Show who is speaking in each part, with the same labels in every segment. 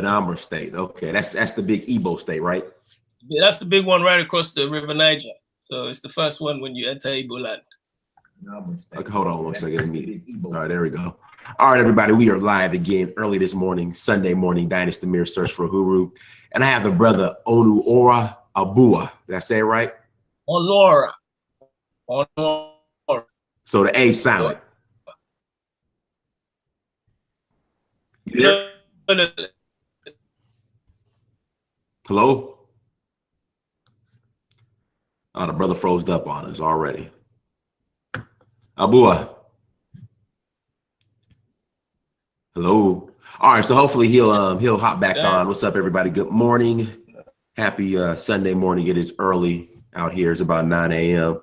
Speaker 1: Amir State. Okay, that's the big Igbo state, right?
Speaker 2: Yeah, that's the big one right across the River Niger. So it's the first one when you enter Igbo land.
Speaker 1: Okay, hold on one second. All right, there we go. All right, everybody, we are live again early this morning, Sunday morning, Dynast Amir, Search for Uhuru. And I have the brother Ọnuọra Abuah. Did I say it right?
Speaker 2: Ọnuọra.
Speaker 1: So the A silent.
Speaker 2: No.
Speaker 1: Hello? Oh, the brother froze up on us already. Abuah. Hello. All right, so hopefully he'll hop back on. What's up, everybody? Good morning. Happy Sunday morning. It is early out here. It's about 9 a.m.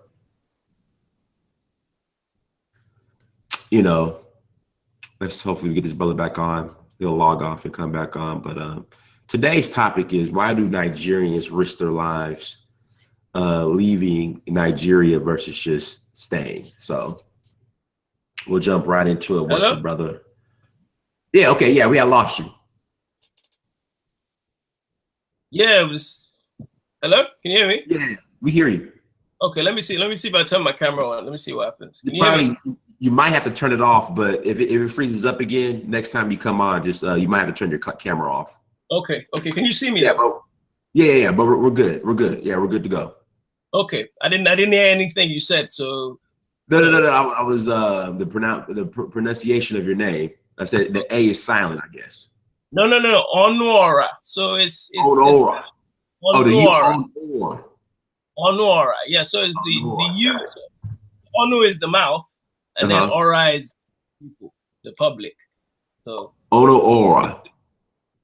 Speaker 1: You know, let's hopefully get this brother back on. He'll log off and come back on. But today's topic is, why do Nigerians risk their lives leaving Nigeria versus just staying? So we'll jump right into it. What's the brother? Yeah, okay, yeah, we had lost you.
Speaker 2: Yeah, it was. Hello? Can you hear me?
Speaker 1: Yeah, we hear you.
Speaker 2: Okay, let me see. Let me see if I turn my camera on. Let me see what happens. Can you hear me?
Speaker 1: You might have to turn it off, but if it freezes up again, next time you come on, just you might have to turn your camera off.
Speaker 2: Okay, okay. Can you see me?
Speaker 1: Yeah, but we're good. We're good. Yeah, we're good to go.
Speaker 2: Okay, I didn't hear anything you said, so.
Speaker 1: No. I was the pronunciation of your name. I said the A is silent, I guess.
Speaker 2: No. Ọnuọra. So it's
Speaker 1: Ọnuọra.
Speaker 2: Ọnuọra. Ọnuọra. Yeah. So it's the U. Onu is the mouth, and then Ora is people, the public. So
Speaker 1: Ọnuọra.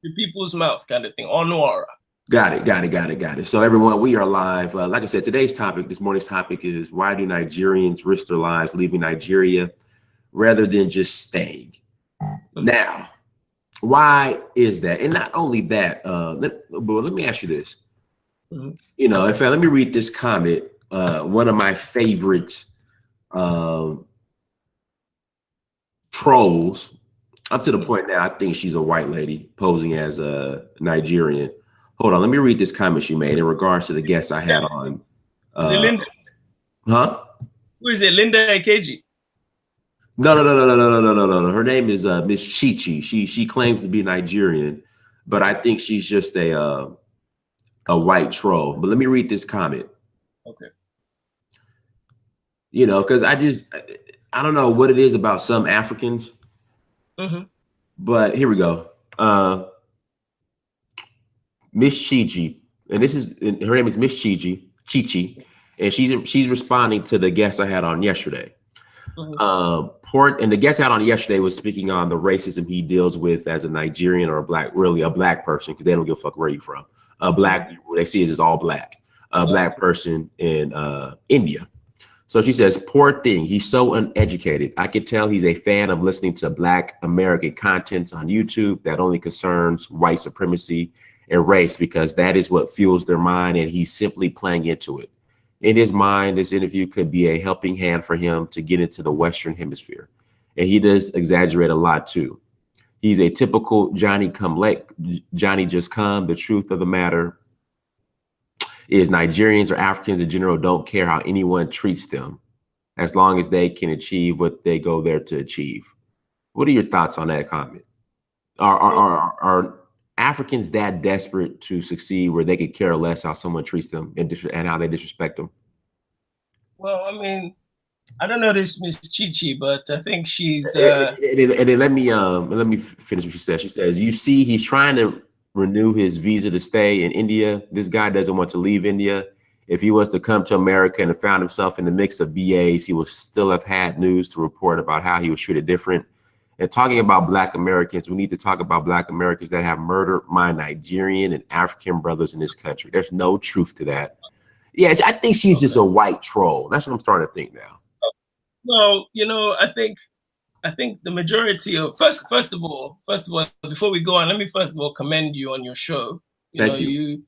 Speaker 2: The people's mouth kind of thing. Ọnuọra.
Speaker 1: Got it. So everyone, we are live. Like I said, this morning's topic is, why do Nigerians risk their lives leaving Nigeria rather than just staying? Now, why is that? And not only that, but let me ask you this. You know, let me read this comment. One of my favorite trolls. Up to the point now, I think she's a white lady posing as a Nigerian. Hold on, let me read this comment she made in regards to the guest I had on.
Speaker 2: Linda.
Speaker 1: Huh?
Speaker 2: Who is it? Linda Akeji?
Speaker 1: No. Her name is Miss Chichi. She claims to be Nigerian, but I think she's just a white troll. But let me read this comment.
Speaker 2: Okay.
Speaker 1: You know, because I don't know what it is about some Africans. But here we go. Miss Chichi, and her name is Miss Chichi, and she's responding to the guest I had on yesterday. And the guest I had on yesterday was speaking on the racism he deals with as a Nigerian or a black person, because they don't give a fuck where you're from. They see it as all black, black person in India. So she says, poor thing, he's so uneducated. I could tell he's a fan of listening to Black American content on YouTube that only concerns white supremacy and race, because that is what fuels their mind, and he's simply playing into it. In his mind, this interview could be a helping hand for him to get into the Western Hemisphere. And he does exaggerate a lot too. He's a typical Johnny come late, Johnny just come. The truth of the matter is Nigerians or Africans in general don't care how anyone treats them, as long as they can achieve what they go there to achieve. What are your thoughts on that comment? Are Africans that desperate to succeed where they could care less how someone treats them and how they disrespect them?
Speaker 2: Well, I mean, I don't know this Miss Chichi, but I think she's.
Speaker 1: And then let me finish what she says. She says, "You see, he's trying to renew his visa to stay in India. This guy doesn't want to leave India. If he was to come to America and found himself in the mix of BAs, he would still have had news to report about how he was treated different. And talking about Black Americans, we need to talk about Black Americans that have murdered my Nigerian and African brothers in this country. There's no truth to that." Yeah, I think she's just a white troll. That's what I'm starting to think now.
Speaker 2: Well, you know, I think the majority of first of all, before we go on, let me first of all commend you on your show.
Speaker 1: Thank you.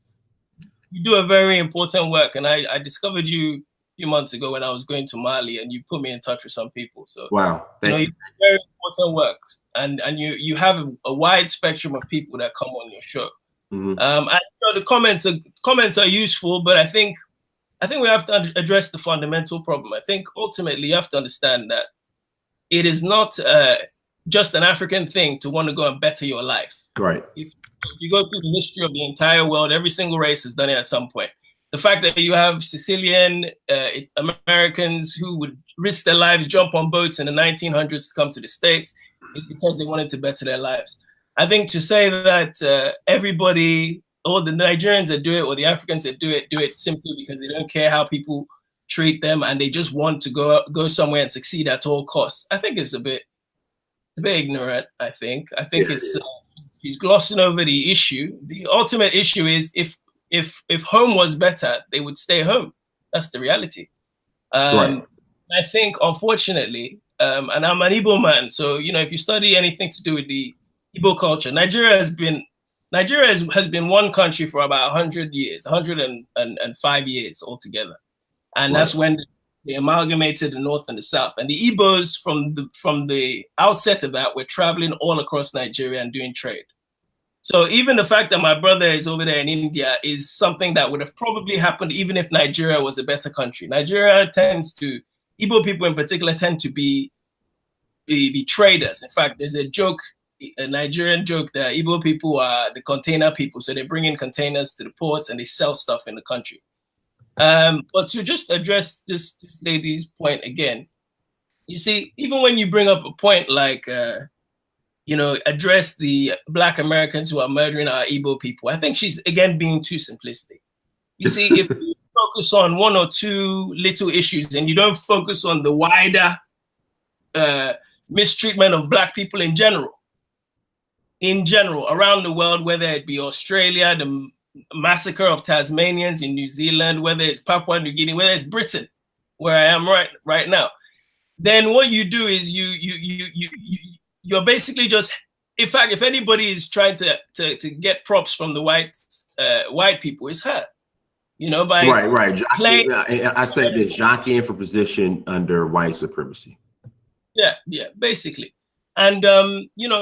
Speaker 2: You do a very important work, and I discovered you few months ago when I was going to Mali, and you put me in touch with some people. So
Speaker 1: wow, thank you.
Speaker 2: You do very important work, and you have a wide spectrum of people that come on your show.
Speaker 1: Mm-hmm.
Speaker 2: And the comments are useful, but I think we have to address the fundamental problem. I think ultimately you have to understand that it is not just an African thing to want to go and better your life.
Speaker 1: Right.
Speaker 2: If you go through the history of the entire world, every single race has done it at some point. The fact that you have Sicilian Americans who would risk their lives, jump on boats in the 1900s to come to the States is because they wanted to better their lives. I think to say that everybody, all the Nigerians that do it or the Africans that do it simply because they don't care how people treat them and they just want to go somewhere and succeed at all costs, I think it's a bit ignorant. I think it's he's glossing over the issue. The ultimate issue is if home was better, they would stay home. That's the reality.
Speaker 1: Right.
Speaker 2: I think, unfortunately, and I'm an Igbo man, so if you study anything to do with the Igbo culture, Nigeria has been one country for about 100 years, 105 years altogether, and that's when they amalgamated the North and the South. And the Igbos, from the outset of that, were traveling all across Nigeria and doing trade. So even the fact that my brother is over there in India is something that would have probably happened even if Nigeria was a better country. Igbo people in particular tend to be traders. In fact, there's a Nigerian joke that Igbo people are the container people. So they bring in containers to the ports and they sell stuff in the country. But to just address this lady's point again, you see, even when you bring up a point like, address the Black Americans who are murdering our Igbo people, I think she's, again, being too simplistic. You see, if you focus on one or two little issues and you don't focus on the wider mistreatment of Black people in general, around the world, whether it be Australia, the massacre of Tasmanians in New Zealand, whether it's Papua New Guinea, whether it's Britain, where I am right now, then what you do is you're basically just, in fact, if anybody is trying to get props from the white people, it's her. By
Speaker 1: right. I say this, jockeying for position under white supremacy.
Speaker 2: Yeah, basically. And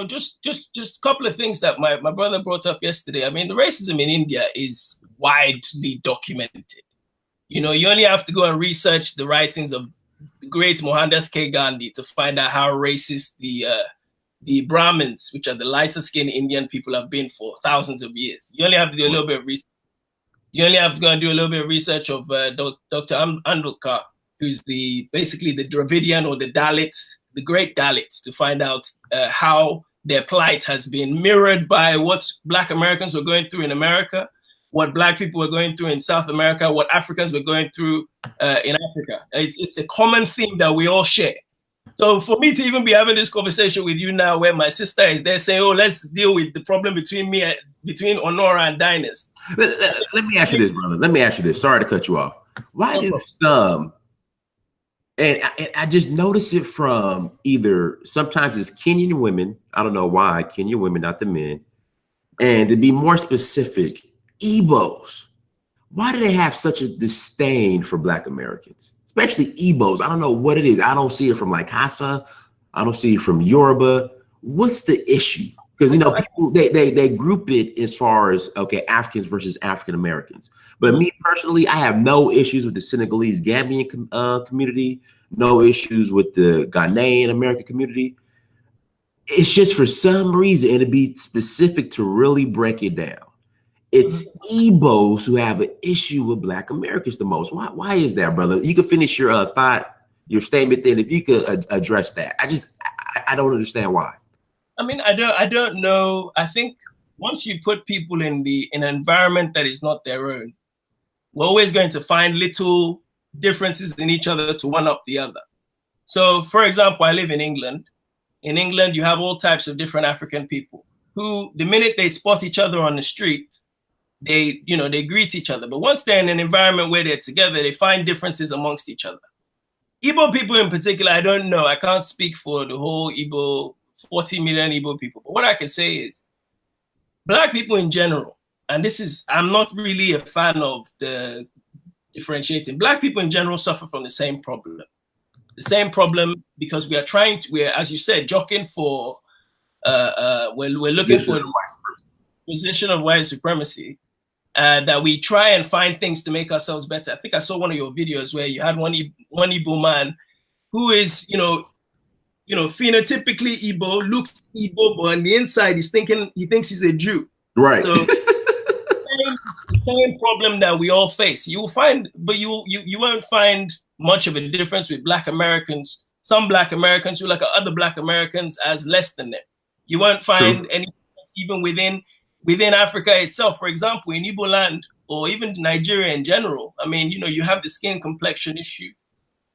Speaker 2: just a couple of things that my brother brought up yesterday. I mean, the racism in India is widely documented. You only have to go and research the writings of the great Mohandas K. Gandhi to find out how racist the Brahmins, which are the lighter skinned Indian people, have been for thousands of years. You only have to do a little bit of research. You only have to go and do a little bit of research of Dr. Andulkar, who's basically the Dravidian or the Dalit, the great Dalits, to find out how their plight has been mirrored by what Black Americans were going through in America, what Black people were going through in South America, what Africans were going through in Africa. It's a common theme that we all share. So for me to even be having this conversation with you now, where my sister is there saying, "Oh, let's deal with the problem between Ọnuọra and Dynast."
Speaker 1: Let me ask you this, brother. Let me ask you this. Sorry to cut you off. Why do some, and I just notice it from sometimes it's Kenyan women. I don't know why Kenyan women, not the men. And to be more specific, Igbos. Why do they have such a disdain for Black Americans? Especially Igbos. I don't know what it is. I don't see it from like Hausa. I don't see it from Yoruba. What's the issue? Because people they group it as far as Africans versus African Americans. But me personally, I have no issues with the Senegalese Gambian community. No issues with the Ghanaian American community. It's just for some reason, and to be specific to really break it down, it's Igbos who have an issue with Black Americans the most. Why is that, brother? You could finish your your statement then, if you could address that. I don't understand why.
Speaker 2: I mean, I don't know. I think once you put people in an environment that is not their own, we're always going to find little differences in each other to one up the other. So, for example, I live in England. In England, you have all types of different African people who, the minute they spot each other on the street, they greet each other. But once they're in an environment where they're together, they find differences amongst each other. Igbo people in particular, I don't know. I can't speak for the whole Igbo, 40 million Igbo people. But what I can say is Black people in general, and I'm not really a fan of the differentiating. Black people in general suffer from the same problem. The same problem because we're, as you said, jockeying for, we're looking for the position of white supremacy, that we try and find things to make ourselves better. I think I saw one of your videos where you had one Igbo man who is, phenotypically Igbo, looks Igbo, but on the inside he thinks he's a Jew.
Speaker 1: Right.
Speaker 2: So the same problem that we all face. You will find, but you won't find much of a difference with Black Americans. Some Black Americans who like other Black Americans as less than them. You won't find any even within Africa itself. For example, in Igbo land or even Nigeria in general. I mean, you have the skin complexion issue.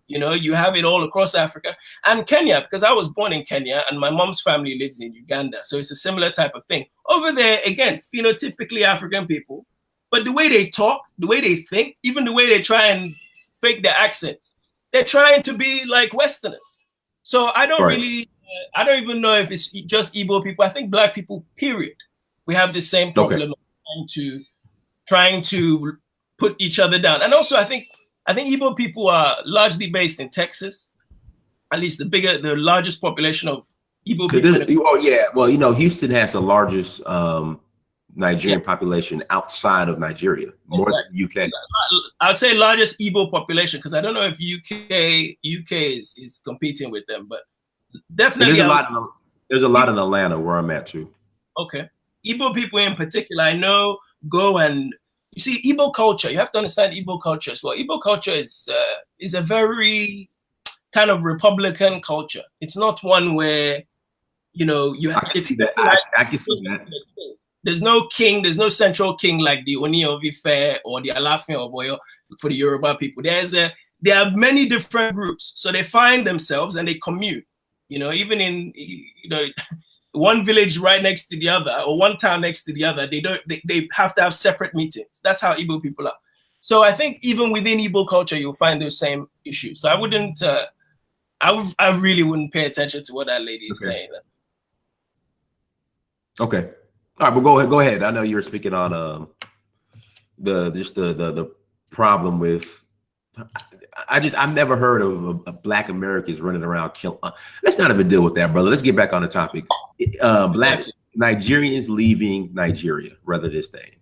Speaker 2: You have it all across Africa and Kenya, because I was born in Kenya and my mom's family lives in Uganda. So it's a similar type of thing. Over there, again, phenotypically African people, but the way they talk, the way they think, even the way they try and fake their accents, they're trying to be like Westerners. So I don't really, I don't even know if it's just Igbo people. I think Black people, period, we have the same problem of trying to put each other down. And also, I think Igbo people are largely based in Texas. At least the largest population of Igbo people.
Speaker 1: Oh yeah, well, Houston has the largest Nigerian population outside of Nigeria, more than the UK.
Speaker 2: I'd say largest Igbo population, because I don't know if UK is competing with them, but definitely
Speaker 1: there's a lot in Atlanta where I'm at too.
Speaker 2: Okay, Igbo people in particular, I know, go and. You see, Igbo culture, you have to understand Igbo culture as well. Igbo culture is a very kind of Republican culture. It's not one where, you have to see that.
Speaker 1: I can see that.
Speaker 2: There's no king, there's no central king like the Oni of Ife or the Alafin of Oyo for the Yoruba people. There are many different groups. So they find themselves and they commute, even in, one village right next to the other or one town next to the other, they have to have separate meetings. That's how Igbo people are. So I think even within Igbo culture, you'll find those same issues. So I wouldn't, I really wouldn't pay attention to what that lady is saying.
Speaker 1: Okay. All right, but go ahead. I know you were speaking on the problem with. I've never heard of Black Americans running around killing. Let's not even deal with that, brother. Let's get back on the topic. Black Nigerians leaving Nigeria rather than staying.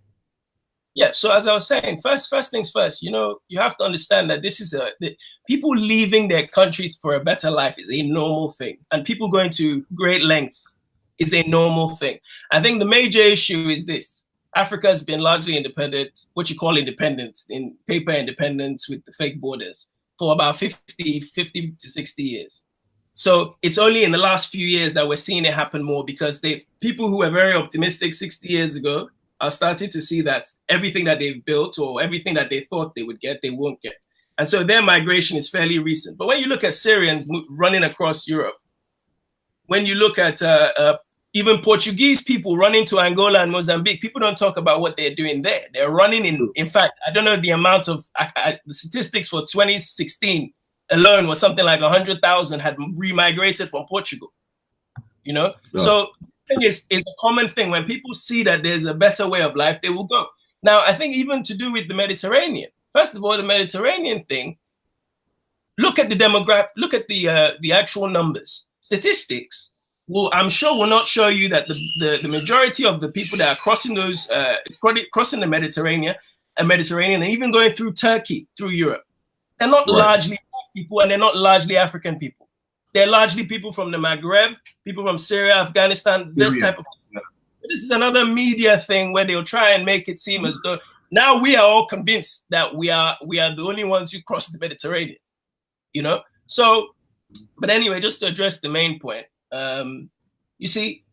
Speaker 2: Yeah. So as I was saying, first things first. You have to understand that this is people leaving their country for a better life is a normal thing, and people going to great lengths is a normal thing. I think the major issue is this. Africa has been largely independent, what you call independence, in paper independence with the fake borders, for about 50 to 60 years. So it's only in the last few years that we're seeing it happen more, because people who were very optimistic 60 years ago are starting to see that everything that they've built or everything that they thought they would get, they won't get. And so their migration is fairly recent. But when you look at Syrians running across Europe, when you look at even Portuguese people running to Angola and Mozambique, people don't talk about what they're doing there. They're running in fact, I don't know the amount of the statistics for 2016 alone was something like 100,000 had remigrated from Portugal, So I think it's a common thing. When people see that there's a better way of life, they will go. Now, I think even to do with the Mediterranean, first of all, the Mediterranean thing, look at the demographic, look at the actual numbers. Statistics, well, I'm sure will not show you that the majority of the people that are crossing crossing the Mediterranean and even going through Turkey, through Europe, they're not largely Black people and they're not largely African people. They're largely people from the Maghreb, people from Syria, Afghanistan, this type of thing. This is another media thing where they'll try and make it seem as though now we are all convinced that we are the only ones who cross the Mediterranean, So, but anyway, just to address the main point. You see,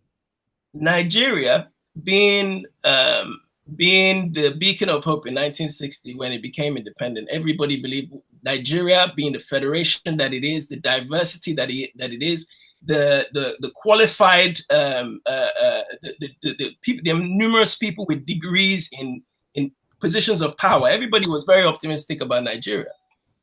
Speaker 2: Nigeria being the beacon of hope in 1960 when it became independent, everybody believed Nigeria being the federation that it is, the diversity that it is, the qualified the numerous people with degrees in positions of power. Everybody was very optimistic about Nigeria.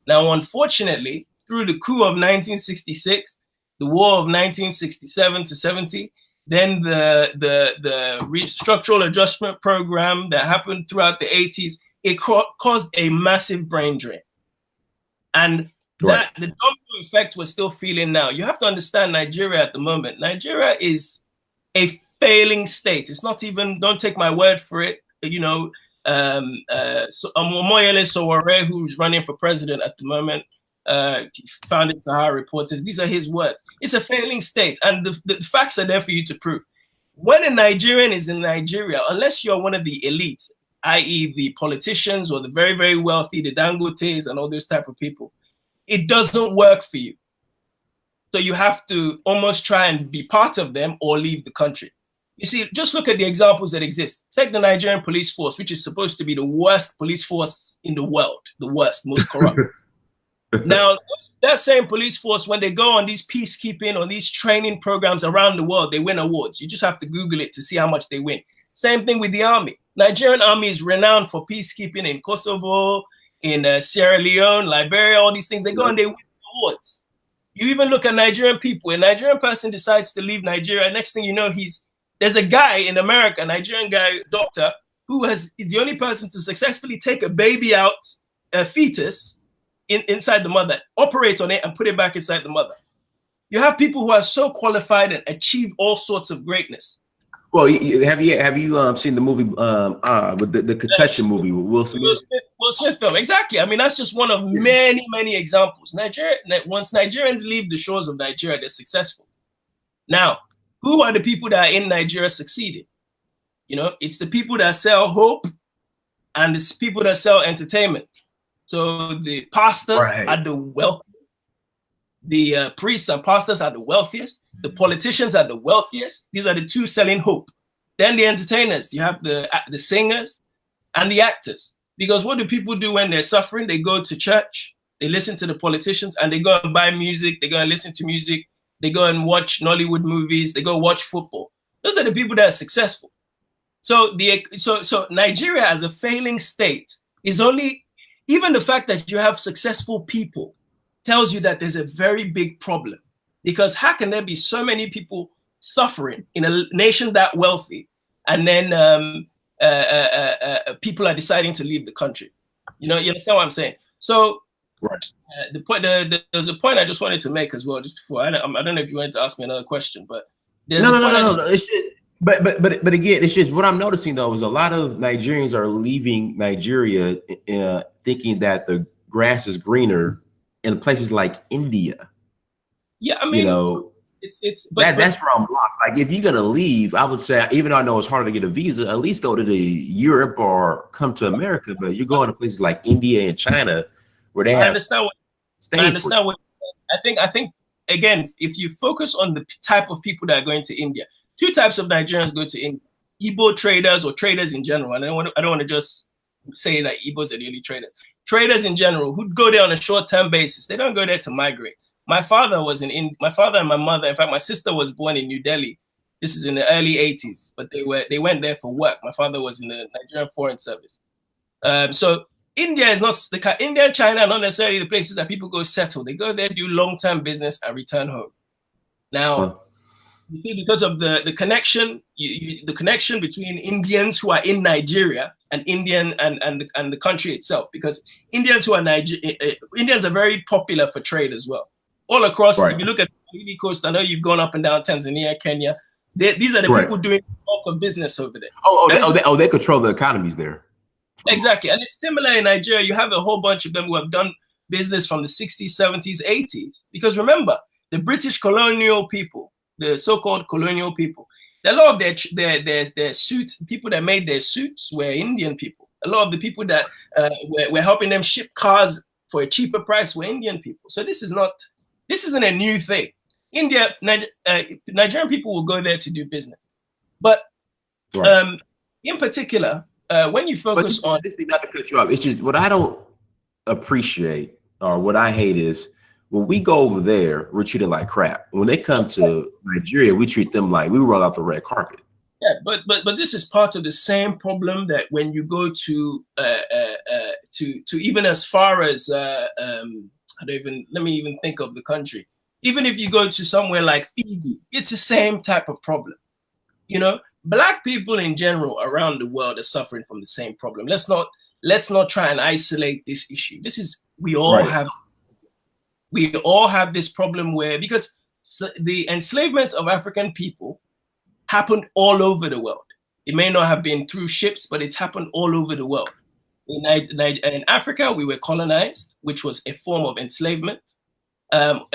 Speaker 2: Now, unfortunately, through the coup of 1966. The war of 1967 to 70, then the structural adjustment program that happened throughout the 80s, it caused a massive brain drain. And that the domino effect we're still feeling now. You have to understand Nigeria at the moment. Nigeria is a failing state. It's not even, don't take my word for it, you know, Omoyele Sowore, who's running for president at the moment, founded Sahara Reporters, these are his words. It's a failing state, and the facts are there for you to prove. When a Nigerian is in Nigeria, unless you're one of the elite, i.e. the politicians or the very, very wealthy, the Dangotes and all those type of people, it doesn't work for you. So you have to almost try and be part of them or leave the country. You see, just look at the examples that exist. Take the Nigerian police force, which is supposed to be the worst police force in the world, the worst, most corrupt. Now, that same police force, when they go on these peacekeeping or these training programs around the world, they win awards. You just have to Google it to see how much they win. Same thing with the army. Nigerian army is renowned for peacekeeping in Kosovo, in Sierra Leone, Liberia, all these things. They go and they win awards. You even look at Nigerian people. A Nigerian person decides to leave Nigeria. Next thing you know, there's a guy in America, a Nigerian guy, doctor, who is the only person to successfully take a baby out, a fetus, inside the mother, operate on it and put it back inside the mother. You have people who are so qualified and achieve all sorts of greatness.
Speaker 1: Well, have you seen the movie with the concussion movie with Will Smith?
Speaker 2: Will Smith film, exactly. I mean, that's just one of many, many examples. Once Nigerians leave the shores of Nigeria, they're successful. Now, who are the people that are in Nigeria succeeding? You know, it's the people that sell hope and it's people that sell entertainment. So the pastors are the wealthiest. The priests and pastors are the wealthiest. The politicians are the wealthiest. These are the two selling hope. Then the entertainers, you have the singers and the actors. Because what do people do when they're suffering? They go to church, they listen to the politicians, and they go and buy music, they go and listen to music, they go and watch Nollywood movies, they go watch football. Those are the people that are successful. So Nigeria as a failing state is only, even the fact that you have successful people tells you that there's a very big problem. Because how can there be so many people suffering in a nation that wealthy, and then people are deciding to leave the country? You know, you understand what I'm saying? So the point, there's a point I just wanted to make as well, just before. I don't know if you wanted to ask me another question, but
Speaker 1: no. It's just, but again, it's just what I'm noticing though is a lot of Nigerians are leaving Nigeria thinking that the grass is greener in places like India.
Speaker 2: Yeah, I mean,
Speaker 1: you know, that's where I'm lost. Like, if you're gonna leave, I would say, even though I know it's harder to get a visa, at least go to the Europe or come to America. But you're going to places like India and China where they have. I understand
Speaker 2: what. I think again, if you focus on the type of people that are going to India, two types of Nigerians go to India: Igbo traders or traders in general. And I don't want to just say that Igbos are the only traders. Traders in general who go there on a short-term basis. They don't go there to migrate. My father and my mother, in fact, my sister was born in New Delhi. This is in the early 80s, but they went there for work. My father was in the Nigerian Foreign Service. So India is not India and China are not necessarily the places that people go settle. They go there, do long-term business, and return home. Now, you see, because of the connection, the connection between Indians who are in Nigeria and Indian and the country itself, because Indians are very popular for trade as well. All across, if you look at the Swahili coast, I know you've gone up and down Tanzania, Kenya. These are the people doing bulk of business over there.
Speaker 1: They control the economies there.
Speaker 2: Exactly, and it's similar in Nigeria. You have a whole bunch of them who have done business from the 60s, 70s, 80s. Because remember, the British colonial people, the so-called colonial people, a lot of their suits, people that made their suits were Indian people. A lot of the people that were helping them ship cars for a cheaper price were Indian people. So this isn't a new thing. Nigerian people will go there to do business. But in particular, when you focus on...
Speaker 1: Not to cut you off, it's just what I don't appreciate or what I hate is when we go over there, we're treated like crap. When they come to Nigeria, we treat them like we roll out the red carpet.
Speaker 2: Yeah, but this is part of the same problem that when you go to even as far as let me even think of the country. Even if you go to somewhere like Fiji, it's the same type of problem. You know, Black people in general around the world are suffering from the same problem. Let's not let's not try and isolate this issue. This is, we all have this problem where, because the enslavement of African people happened all over the world. It may not have been through ships, but it's happened all over the world. In Africa, we were colonized, which was a form of enslavement. Our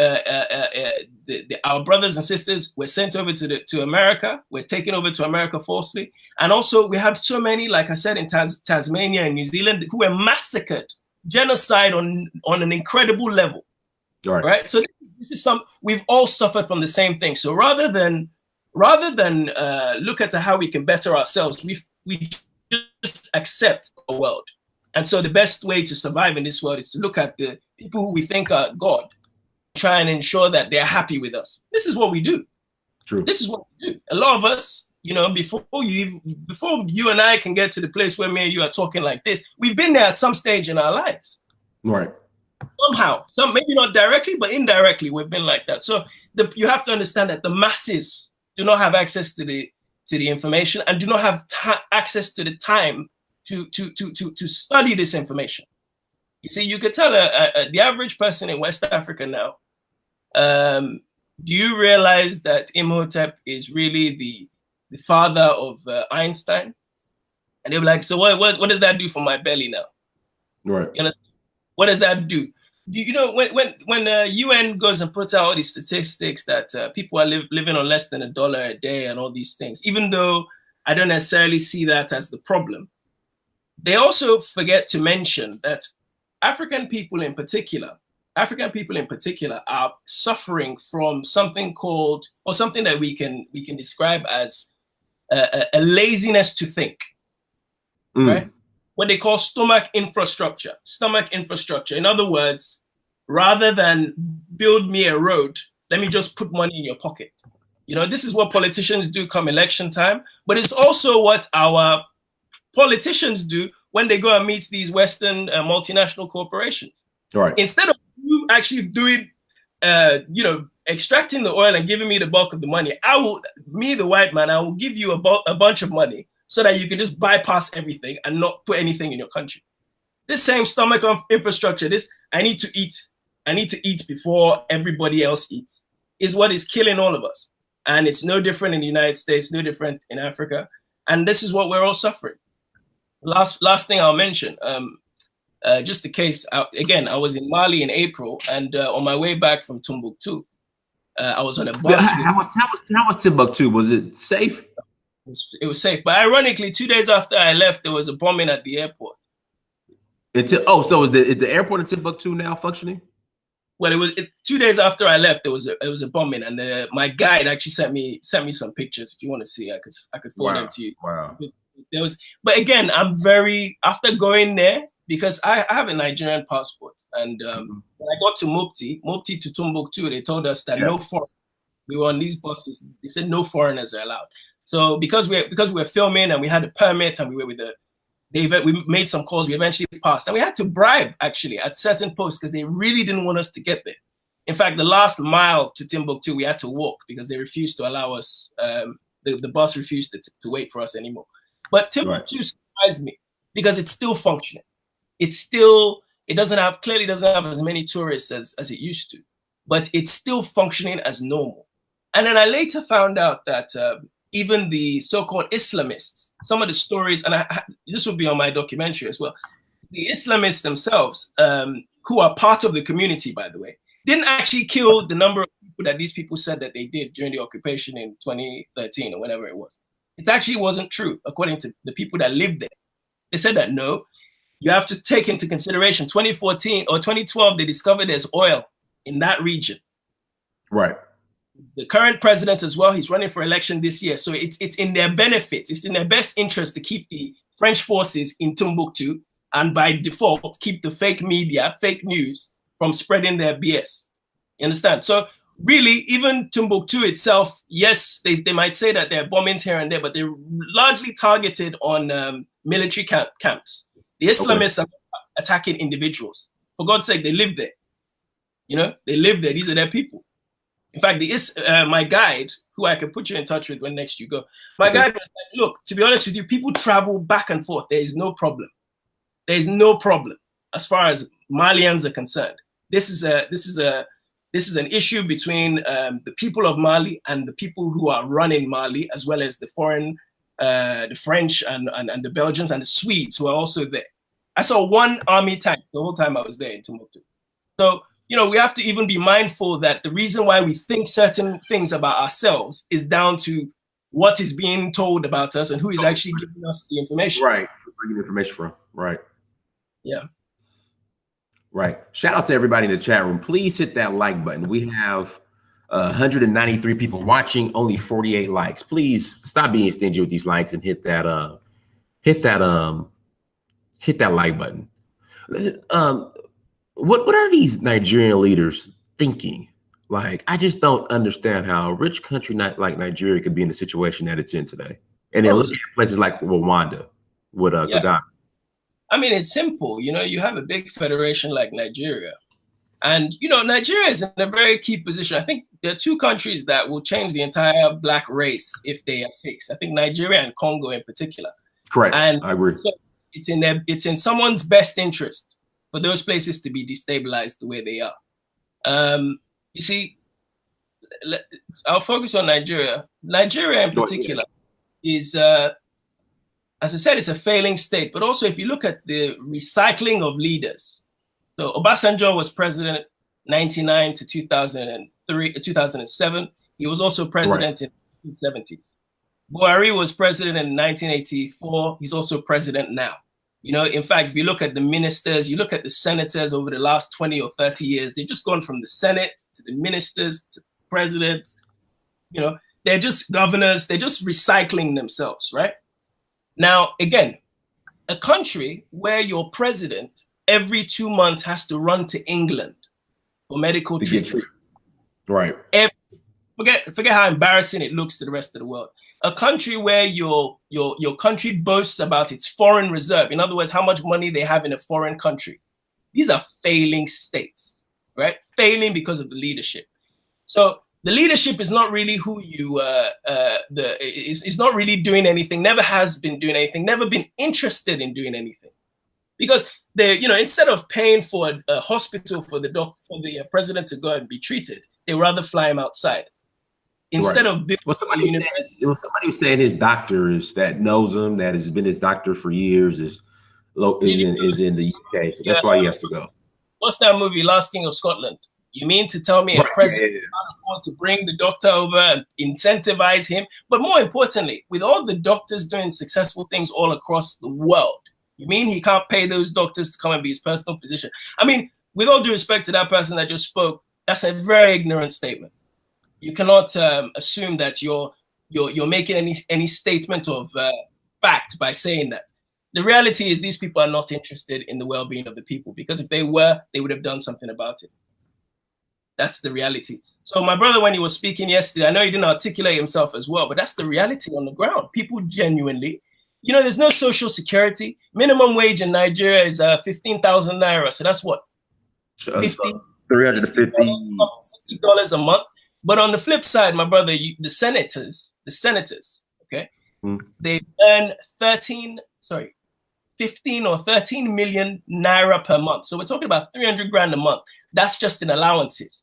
Speaker 2: brothers and sisters were sent over to America, were taken over to America forcibly. And also we had so many, like I said, in Tasmania and New Zealand, who were massacred, genocide on an incredible level. Right? So this is we've all suffered from the same thing. So rather than look at how we can better ourselves, we just accept the world. And so the best way to survive in this world is to look at the people who we think are God, try and ensure that they're happy with us. This is what we do.
Speaker 1: True.
Speaker 2: This is what we do. A lot of us, before you and I can get to the place where me and you are talking like this, we've been there at some stage in our lives.
Speaker 1: Right.
Speaker 2: Somehow, maybe not directly, but indirectly, we've been like that. So you have to understand that the masses do not have access to the information and do not have access to the time to study this information. You see, you could tell the average person in West Africa now, do you realize that Imhotep is really the father of Einstein? And they'll be like, so what does that do for my belly now?
Speaker 1: Right.
Speaker 2: You know, what does that do? When UN goes and puts out all these statistics that people are living on less than $1 a day and all these things, even though I don't necessarily see that as the problem, they also forget to mention that African people in particular are suffering from something called, or something that we can describe as a laziness to think, right? What they call stomach infrastructure. In other words, rather than build me a road, let me just put money in your pocket. This is what politicians do come election time, but it's also what our politicians do when they go and meet these Western multinational corporations.
Speaker 1: Right.
Speaker 2: Instead of you actually doing, extracting the oil and giving me the bulk of the money, the white man, I will give you a bunch of money so that you can just bypass everything and not put anything in your country. This same stomach of infrastructure, I need to eat before everybody else eats, is what is killing all of us. And it's no different in the United States, no different in Africa. And this is what we're all suffering. Last thing I'll mention, just a case, again, I was in Mali in April, and on my way back from Timbuktu, I was on a bus.
Speaker 1: How was Timbuktu? Was it safe?
Speaker 2: It was safe. But ironically, 2 days after I left, there was a bombing at the airport.
Speaker 1: So is the airport in Timbuktu now functioning?
Speaker 2: Well, 2 days after I left, there was a bombing, and my guide actually sent me some pictures. If you want to see, I could forward them to you.
Speaker 1: Wow.
Speaker 2: But again, after going there, because I have a Nigerian passport, and when I got to Mopti to Timbuktu, they told us that no foreign. We were on these buses. They said no foreigners are allowed. So because we're filming and we had a permit and we were with we made some calls, we eventually passed, and we had to bribe actually at certain posts because they really didn't want us to get there. In fact, the last mile to Timbuktu we had to walk because they refused to allow us. The bus refused to wait for us anymore. But Timbuktu surprised me because it's still functioning. It doesn't have as many tourists as it used to, but it's still functioning as normal. And then I later found out that even the so-called Islamists, some of the stories, and this will be on my documentary as well, the Islamists themselves, who are part of the community, by the way, didn't actually kill the number of people that these people said that they did during the occupation in 2013 or whenever it was. It actually wasn't true, according to the people that lived there. They said that, no, you have to take into consideration 2014 or 2012, they discovered there's oil in that region.
Speaker 1: Right.
Speaker 2: The current president as well, he's running for election this year. So it's in their benefit, it's in their best interest to keep the French forces in Timbuktu and by default, keep the fake media, fake news from spreading their BS. You understand? So really, even Timbuktu itself, yes, they might say that there are bombings here and there, but they're largely targeted on military camps. The Islamists are attacking individuals. For God's sake, they live there. They live there. These are their people. In fact, my guide, who I can put you in touch with when next you go, my guide was like, look, to be honest with you, people travel back and forth. There is no problem. There's no problem as far as Malians are concerned. This is an issue between the people of Mali and the people who are running Mali, as well as the French and the Belgians and the Swedes who are also there. I saw one army tank the whole time I was there in Timbuktu. So, you know, we have to even be mindful that the reason why we think certain things about ourselves is down to what is being told about us and who is actually giving us the information.
Speaker 1: Right. Bringing information from. Right.
Speaker 2: Yeah.
Speaker 1: Right. Shout out to everybody in the chat room. Please hit that like button. We have 193 people watching, only 48 likes. Please stop being stingy with these likes and hit that like button. What are these Nigerian leaders thinking? Like, I just don't understand how a rich country like Nigeria could be in the situation that it's in today. And then look at places like Rwanda with Gaddafi.
Speaker 2: I mean, it's simple. You know, you have a big federation like Nigeria. And, you know, Nigeria is in a very key position. I think there are two countries that will change the entire black race if they are fixed. I think Nigeria and Congo in particular.
Speaker 1: Correct.
Speaker 2: And
Speaker 1: I agree.
Speaker 2: So it's in someone's best interest for those places to be destabilized the way they are. You see, I'll focus on Nigeria. Nigeria in particular is, as I said, it's a failing state. But also, if you look at the recycling of leaders, so Obasanjo was president 1999 to 2007. He was also president in the 1970s. Buhari was president in 1984. He's also president now. You know, in fact, if you look at the ministers, you look at the senators over the last 20 or 30 years, they've just gone from the Senate to the ministers to presidents. You know, they're just governors. They're just recycling themselves, right? Now, again, a country where your president every 2 months has to run to England for medical treatment.
Speaker 1: Right.
Speaker 2: Forget how embarrassing it looks to the rest of the world. A country where your country boasts about its foreign reserve, in other words, how much money they have in a foreign country. These are failing states, right? Failing because of the leadership. So the leadership is not really who you is not really doing anything. Never has been doing anything. Never been interested in doing anything, because they, you know, instead of paying for a hospital for the president to go and be treated, they rather fly him outside. Instead of
Speaker 1: somebody was saying his doctors that knows him, that has been his doctor for years, is in the UK, so that's why he has to go.
Speaker 2: What's that movie, Last King of Scotland? You mean to tell me a president can't afford to bring the doctor over and incentivize him? But more importantly, with all the doctors doing successful things all across the world, you mean he can't pay those doctors to come and be his personal physician? I mean, with all due respect to that person that just spoke, that's a very ignorant statement. You cannot assume that you're making any statement of fact by saying that. The reality is these people are not interested in the well-being of the people, because if they were, they would have done something about it. That's the reality. So my brother, when he was speaking yesterday, I know he didn't articulate himself as well, but that's the reality on the ground. People genuinely, you know, there's no social security. Minimum wage in Nigeria is 15,000 naira. So that's what?
Speaker 1: $350.
Speaker 2: $60 a month. But on the flip side, my brother, the senators, okay, they earn 15 or 13 million naira per month. So we're talking about 300 grand a month. That's just in allowances.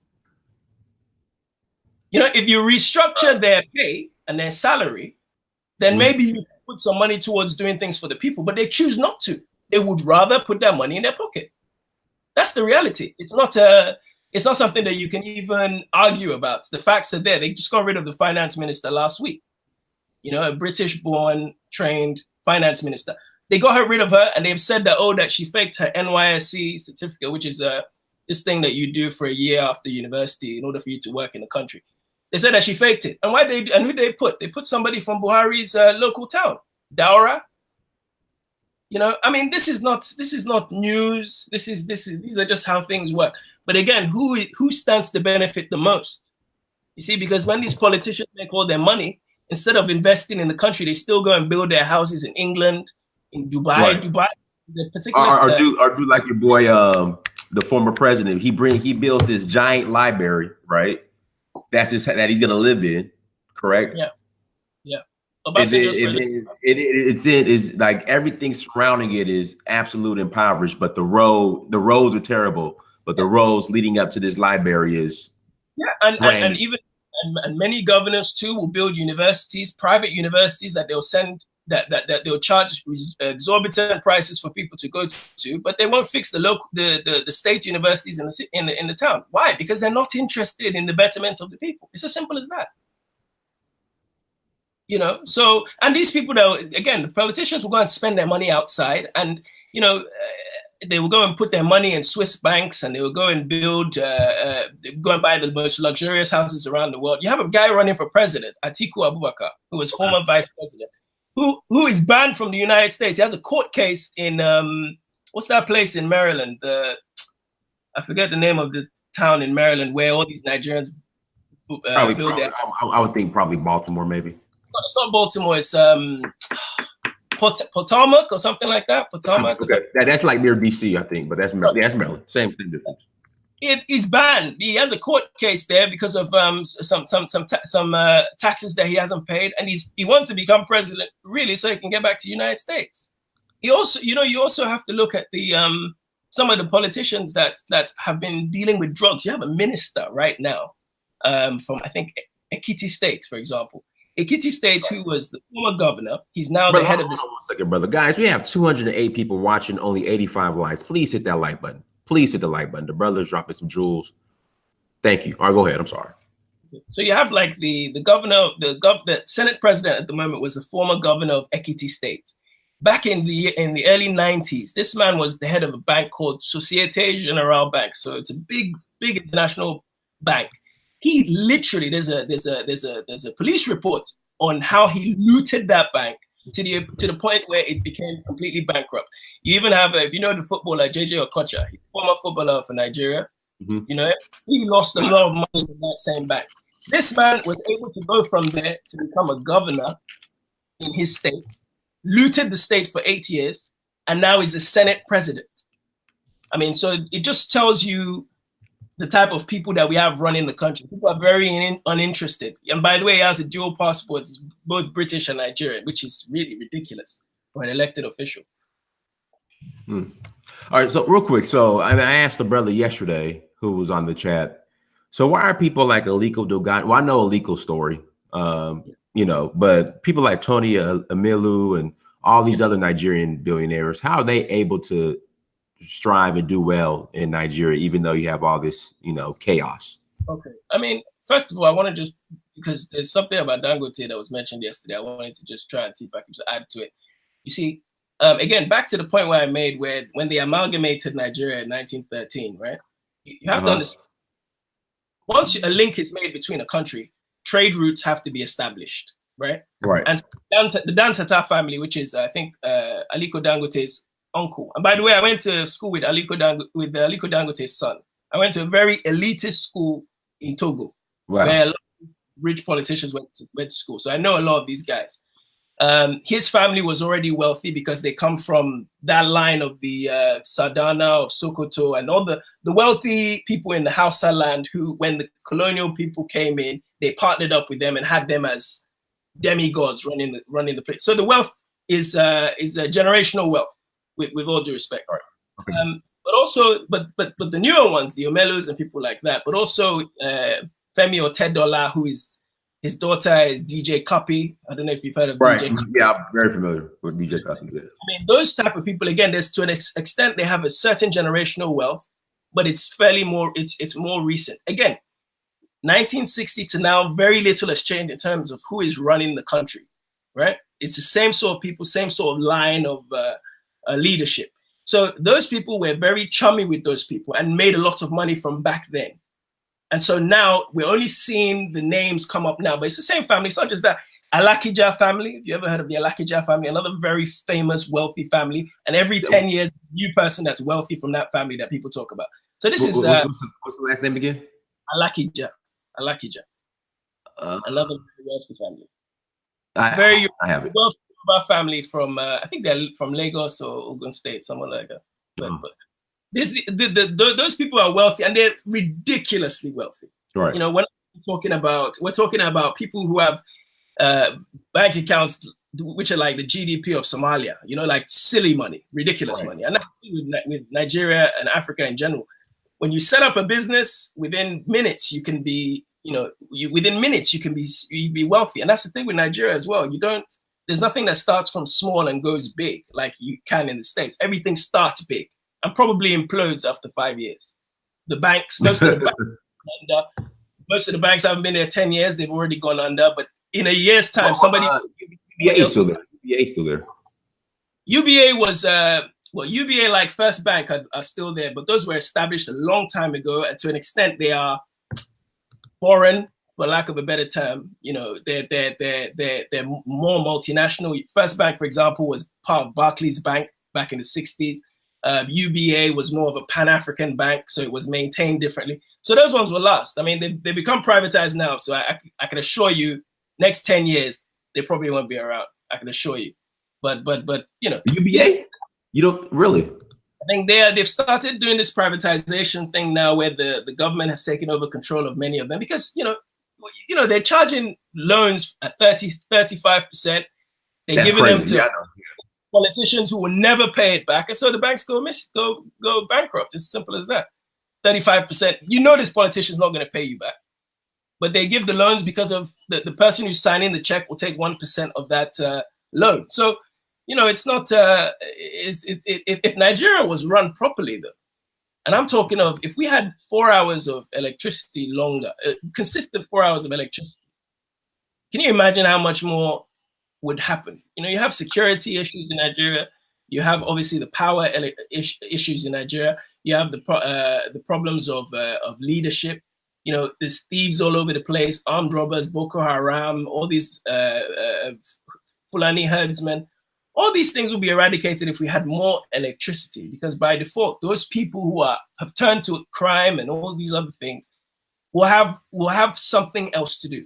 Speaker 2: You know, if you restructure their pay and their salary, then maybe you put some money towards doing things for the people, but they choose not to. They would rather put their money in their pocket. That's the reality. It's not something that you can even argue about. The facts are there. They just got rid of the finance minister last week. You know, a British-born, trained finance minister. They got rid of her, and they've said that she faked her NYSC certificate, which is this thing that you do for a year after university in order for you to work in the country. They said that she faked it. And who they put? They put somebody from Buhari's local town, Daura. You know, I mean, this is not news. These are just how things work. But again, who stands to benefit the most? You see, because when these politicians make all their money, instead of investing in the country, they still go and build their houses in England, in Dubai.
Speaker 1: Right.
Speaker 2: Dubai, the particular
Speaker 1: or do like your boy, the former president. He built this giant library, right? That he's gonna live in, correct?
Speaker 2: Yeah.
Speaker 1: It's like everything surrounding it is absolute impoverished, but the roads are terrible. But the roads leading up to this library is
Speaker 2: and even many governors too will build universities, private universities that they'll send that they'll charge exorbitant prices for people to go to, but they won't fix the state universities in the town. Why? Because they're not interested in the betterment of the people. It's as simple as that. You know, so, and these people, though, again, the politicians will go and spend their money outside, and, you know, they will go and put their money in Swiss banks, and they will go and build, go and buy the most luxurious houses around the world. You have a guy running for president, Atiku Abubakar, who was former vice president, who is banned from the United States. He has a court case in, what's that place in Maryland? I forget the name of the town in Maryland where all these Nigerians build their...
Speaker 1: I would think probably Baltimore, maybe.
Speaker 2: It's not Baltimore. It's Potomac or something like that. Potomac.
Speaker 1: Okay. That's like near DC, I think, but that's Maryland. That's Maryland. Same difference.
Speaker 2: He's banned. He has a court case there because of some taxes that he hasn't paid, and he wants to become president really so he can get back to the United States. He also, you know, you also have to look at the some of the politicians that have been dealing with drugs. You have a minister right now from, I think, Ekiti State, for example. Ekiti State, who was the former governor, he's now the head of this.
Speaker 1: 1 second, brother. Guys, we have 208 people watching, only 85 likes. Please hit that like button. Please hit the like button. The brother's dropping some jewels. Thank you. All right, go ahead. I'm sorry.
Speaker 2: So you have like the governor, the Senate president at the moment was the former governor of Ekiti State. Back in the early 90s, this man was the head of a bank called Societe Generale Bank. So it's a big international bank. He literally, there's a police report on how he looted that bank to the point where it became completely bankrupt. You even have, if you know the footballer JJ Okocha, former footballer for Nigeria, you know, he lost a lot of money in that same bank. This man was able to go from there to become a governor in his state, looted the state for 8 years, and now is the Senate president. I mean, so it just tells you the type of people that we have running the country. People are very uninterested. And by the way, he has a dual passport, it's both British and Nigerian, which is really ridiculous for an elected official.
Speaker 1: All right, so real quick. So I asked the brother yesterday who was on the chat, so why are people like Aliko Dogan? Well, I know Aliko's story, you know, but people like Tony Amilu and all these other Nigerian billionaires, how are they able to strive and do well in Nigeria, even though you have all this, you know, chaos?
Speaker 2: Okay. I mean, first of all, I want to just, because there's something about Dangote that was mentioned yesterday, I wanted to just try and see if I can just add to it. You see, again, back to the point where I made, where when they amalgamated Nigeria in 1913, right? You have to understand, once a link is made between a country, trade routes have to be established, right?
Speaker 1: Right.
Speaker 2: And the Dan Tata family, which is, I think, Aliko Dangote's uncle. And by the way, I went to school with Aliko Dangote's son. I went to a very elitist school in Togo, where a lot of rich politicians went to school. So I know a lot of these guys. His family was already wealthy because they come from that line of the Sadana of Sokoto and all the wealthy people in the Hausa land who, when the colonial people came in, they partnered up with them and had them as demigods running the place. So the wealth is a generational wealth. With all due respect,
Speaker 1: okay.
Speaker 2: But also, but the newer ones, the Omelus and people like that, but also Femi Otedola, who is his daughter is DJ Cuppy. I don't know if you've heard of DJ Cuppy.
Speaker 1: Yeah, I'm very familiar with DJ Cuppy.
Speaker 2: I mean, those type of people, again, there's to an extent they have a certain generational wealth, but it's it's more recent. Again, 1960 to now, very little has changed in terms of who is running the country, right? It's the same sort of people, same sort of line of leadership. So those people were very chummy with those people and made a lot of money from back then. And so now we're only seeing the names come up now, but it's the same family. It's not just that. Alakija family, if you ever heard of the Alakija family, another very famous, wealthy family. And every 10 years, a new person that's wealthy from that family that people talk about. So this is...
Speaker 1: what's the last name again?
Speaker 2: Alakija. Another wealthy family.
Speaker 1: I have it.
Speaker 2: Wealthy family from, I think they're from Lagos or Ogun State, someone like that. But those people are wealthy and they're ridiculously wealthy.
Speaker 1: Right.
Speaker 2: You know, when we're talking about people who have bank accounts which are like the GDP of Somalia, you know, like silly money, ridiculous money. And that's with Nigeria and Africa in general. When you set up a business, within minutes you can be, you know, within minutes you can be wealthy. And that's the thing with Nigeria as well. There's nothing that starts from small and goes big like you can in the States. Everything starts big and probably implodes after 5 years. The banks, most of the banks haven't been there 10 years. They've already gone under. But in a year's time,
Speaker 1: UBA is still there. UBA is still there.
Speaker 2: UBA was UBA, like First Bank, are still there, but those were established a long time ago, and to an extent they are foreign, for lack of a better term. You know, they're more multinational. First Bank, for example, was part of Barclays Bank back in the 60s. UBA was more of a Pan-African bank, so it was maintained differently. So those ones were lost. I mean, they become privatized now, so I can assure you, next 10 years, they probably won't be around. I can assure you. But you know,
Speaker 1: UBA, you don't really.
Speaker 2: I think they've started doing this privatization thing now, where the government has taken over control of many of them, because you know they're charging loans at 35%. They're giving them to politicians who will never pay it back, and so the banks go bankrupt. It's as simple as that. 35%. You know, this politician's not going to pay you back, but they give the loans because of the person who's signing the check will take 1% of that loan. So, you know, it's not. If Nigeria was run properly, though, and I'm talking of if we had 4 hours of electricity longer, consistent 4 hours of electricity, can you imagine how much more would happen? You know, you have security issues in Nigeria. You have obviously the power issues in Nigeria. You have the problems of leadership. You know, there's thieves all over the place, armed robbers, Boko Haram, all these Fulani herdsmen. All these things will be eradicated if we had more electricity, because by default, those people who have turned to crime and all these other things will have something else to do.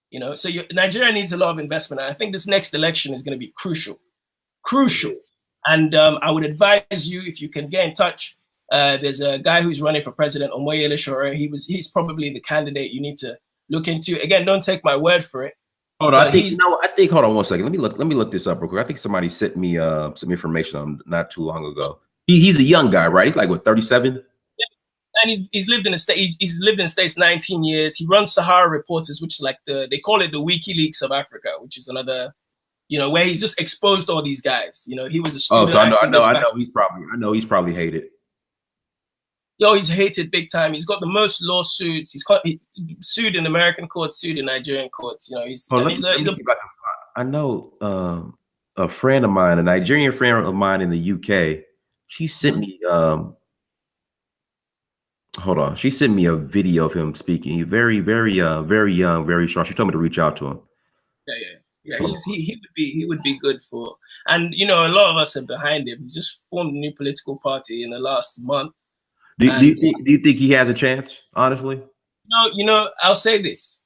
Speaker 2: You know, so Nigeria needs a lot of investment, and I think this next election is going to be crucial. And I would advise you, if you can get in touch. There's a guy who's running for president, Ọnuọra Abuah. He's probably the candidate you need to look into. Again, don't take my word for it.
Speaker 1: Hold on, I think. Hold on one second. Let me look this up real quick. I think somebody sent me some information on not too long ago. He's a young guy, right? He's like what, 37?
Speaker 2: Yeah. And he's lived in the state. He's lived in the States 19 years. He runs Sahara Reporters, which is like they call it the WikiLeaks of Africa, which is another, you know, where he's just exposed all these guys. You know, he was a student.
Speaker 1: Oh, so I know he's probably hated.
Speaker 2: Yo, he's hated big time. He's got the most lawsuits. He sued in American courts, sued in Nigerian courts. You know,
Speaker 1: I know a friend of mine, a Nigerian friend of mine in the UK. She sent me hold on. She sent me a video of him speaking. He's very young, very strong. She told me to reach out to him.
Speaker 2: Yeah. He would be good for. And you know, a lot of us are behind him. He's just formed a new political party in the last month.
Speaker 1: Do you think he has a chance, honestly?
Speaker 2: No, you know, I'll say this.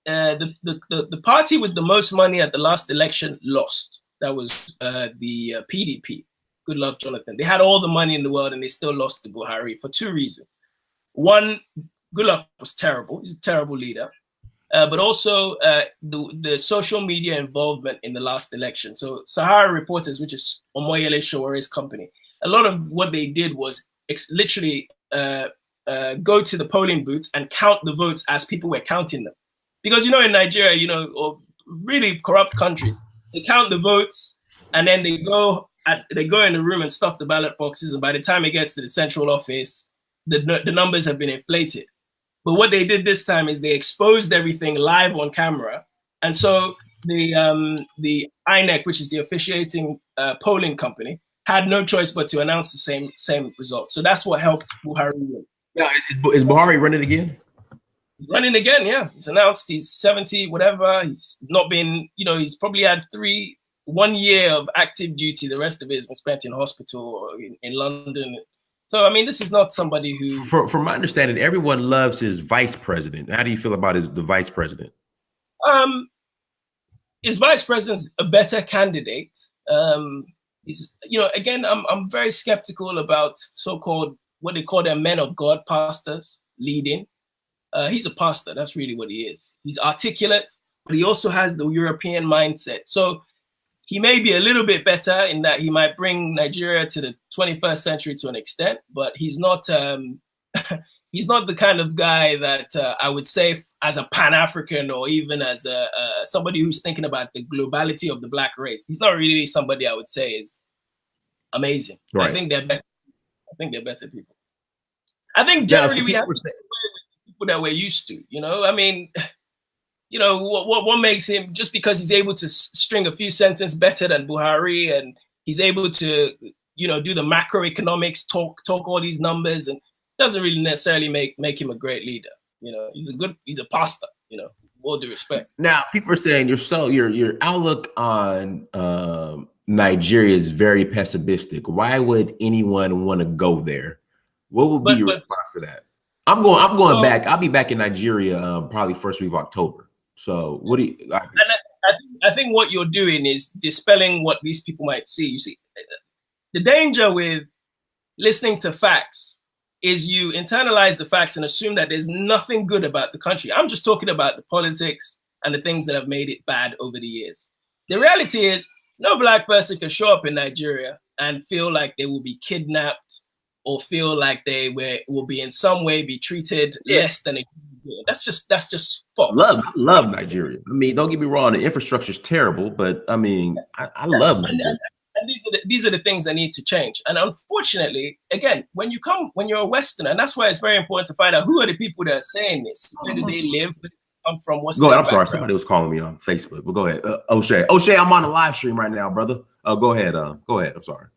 Speaker 2: The party with the most money at the last election lost. That was the PDP. Good luck, Jonathan. They had all the money in the world and they still lost to Buhari for two reasons. One, Good Luck was terrible. He's a terrible leader. But also the social media involvement in the last election. So Sahara Reporters, which is Ọnuọra Abuah's company, a lot of what they did was literally go to the polling booths and count the votes as people were counting them. Because, you know, in Nigeria, you know, or really corrupt countries, they count the votes and then they go in the room and stuff the ballot boxes. And by the time it gets to the central office, the numbers have been inflated. But what they did this time is they exposed everything live on camera. And so the INEC, which is the officiating polling company, had no choice but to announce the same result. So that's what helped Buhari win.
Speaker 1: Yeah, is Buhari running again?
Speaker 2: He's running again, yeah. He's announced he's 70, whatever. He's not been, you know, he's probably had 1 year of active duty. The rest of it has been spent in hospital or in London. So, I mean, this is not somebody who...
Speaker 1: From my understanding, everyone loves his vice president. How do you feel about the vice president?
Speaker 2: His vice president's a better candidate. He's, you know, again, I'm very skeptical about so-called, what they call them, men of God, pastors, leading. He's a pastor. That's really what he is. He's articulate. but he also has the European mindset. So he may be a little bit better in that he might bring Nigeria to the 21st century to an extent, but he's not he's not the kind of guy that I would say as a Pan-African or even as somebody who's thinking about the globality of the Black race. He's not really somebody I would say is amazing. Right. I think they're better. I think they're better people. I think generally we have people that we're used to. You know, I mean, you know, what makes him, just because he's able to string a few sentences better than Buhari, and he's able to, you know, do the macroeconomics, talk all these numbers, and doesn't really necessarily make him a great leader. You know, he's a pastor, you know, all due respect.
Speaker 1: Now, people are saying your outlook on Nigeria is very pessimistic. Why would anyone want to go there? What would be your response to that? I'm going back. I'll be back in Nigeria probably first week of October. So what do you?
Speaker 2: I think what you're doing is dispelling what these people might see. You see, the danger with listening to facts is you internalize the facts and assume that there's nothing good about the country. I'm just talking about the politics and the things that have made it bad over the years. The reality is no Black person can show up in Nigeria and feel like they will be kidnapped or feel like they will be in some way be treated less than a human being. That's just false.
Speaker 1: Love Nigeria. I mean, don't get me wrong, the infrastructure is terrible, but I mean, I love Nigeria.
Speaker 2: And these are the things that need to change. And unfortunately, again, when you're a Westerner, and that's why it's very important to find out who are the people that are saying this. Where do they live? Where do they come from? What's their background?
Speaker 1: Sorry, somebody was calling me on Facebook, but go ahead. O'Shea, I'm on a live stream right now, brother. Go ahead. I'm sorry.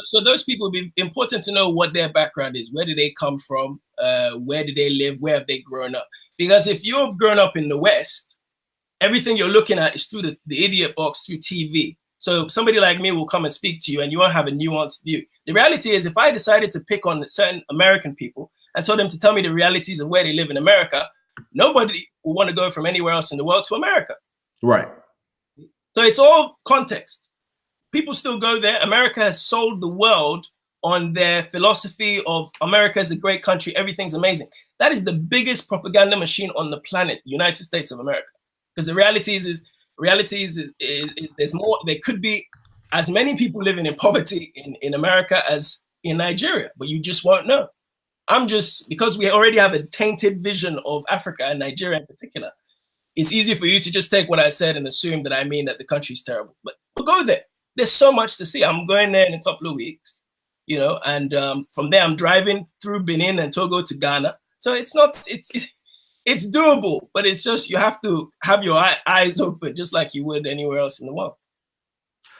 Speaker 2: So those people, would be important to know what their background is. Where do they come from? Where do they live? Where have they grown up? Because if you've grown up in the West, everything you're looking at is through the idiot box, through TV. So somebody like me will come and speak to you and you won't have a nuanced view. The reality is, if I decided to pick on certain American people and told them to tell me the realities of where they live in America, nobody will want to go from anywhere else in the world to America.
Speaker 1: Right.
Speaker 2: So it's all context. People still go there. America has sold the world on their philosophy of America is a great country, everything's amazing. That is the biggest propaganda machine on the planet, the United States of America. Because the reality is there's more. There could be as many people living in poverty in America as in Nigeria, but you just won't know. Because we already have a tainted vision of Africa and Nigeria in particular, it's easy for you to just take what I said and assume that I mean that the country's terrible. But we'll go there. There's so much to see. I'm going there in a couple of weeks, you know, and from there I'm driving through Benin and Togo to Ghana. So it's doable, but it's just you have to have your eyes open, just like you would anywhere else in the world.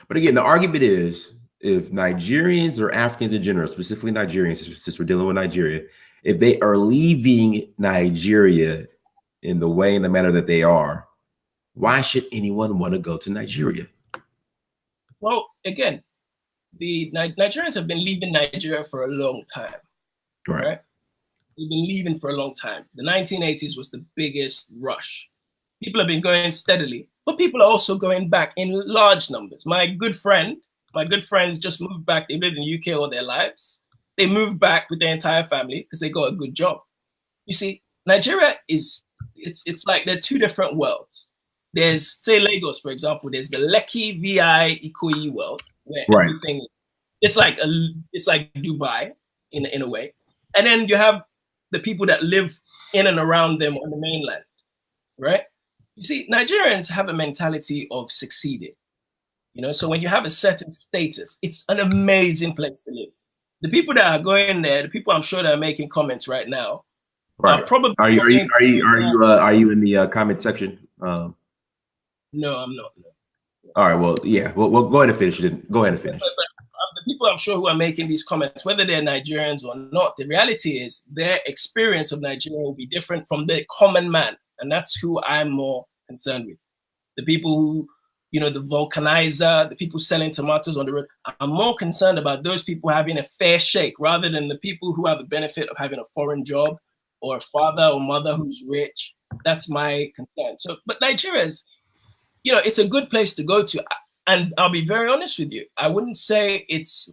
Speaker 1: But again, the argument is, if Nigerians or Africans in general, specifically Nigerians, since we're dealing with Nigeria, if they are leaving Nigeria in the way and the manner that they are, why should anyone want to go to Nigeria?
Speaker 2: Well, again, the Nigerians have been leaving Nigeria for a long time, right? They've been leaving for a long time. The 1980s was the biggest rush. People have been going steadily, but people are also going back in large numbers. My good friends just moved back. They lived in the UK all their lives. They moved back with their entire family because they got a good job. You see, Nigeria it's like they're two different worlds. There's, say, Lagos, for example. There's the Lekki, VI, Ikoyi world, where everything it's like Dubai in a way, and then you have the people that live in and around them on the mainland, right? You see, Nigerians have a mentality of succeeding, you know. So when you have a certain status, it's an amazing place to live. The people that are going there, the people I'm sure that are making comments right now, are probably. Are you
Speaker 1: in the comment section?
Speaker 2: No, I'm not. No.
Speaker 1: All right. Well, yeah. We'll go ahead and finish it. Go ahead and finish.
Speaker 2: But the people I'm sure who are making these comments, whether they're Nigerians or not, the reality is their experience of Nigeria will be different from the common man, and that's who I'm more concerned with. The people who, you know, the vulcanizer, the people selling tomatoes on the road. I'm more concerned about those people having a fair shake rather than the people who have the benefit of having a foreign job or a father or mother who's rich. That's my concern. So, but Nigeria's, you know, it's a good place to go to. And I'll be very honest with you. I wouldn't say it's,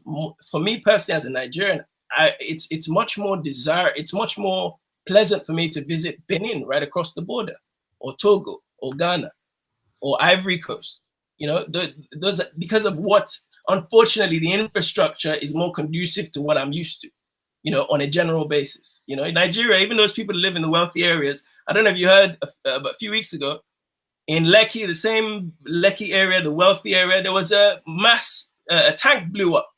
Speaker 2: for me personally as a Nigerian, it's much more it's much more pleasant for me to visit Benin right across the border, or Togo or Ghana. or Ivory Coast. You know, those because of what, unfortunately, the infrastructure is more conducive to what I'm used to, you know, on a general basis. You know, in Nigeria, even those people who live in the wealthy areas, I don't know if you heard a few weeks ago, in Lekki, the same Lekki area, the wealthy area, there was a mass, a tank blew up.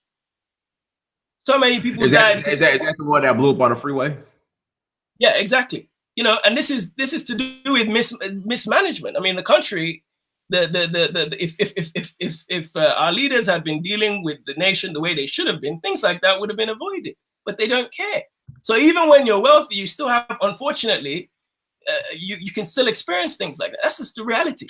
Speaker 2: So many people died.
Speaker 1: Is that the one that blew up on the freeway?
Speaker 2: Yeah, exactly. You know, and this is to do with mismanagement. I mean, the country, if our leaders had been dealing with the nation the way they should have been, things like that would have been avoided. But they don't care. So even when you're wealthy, you still have, unfortunately, you can still experience things like that. That's just the reality.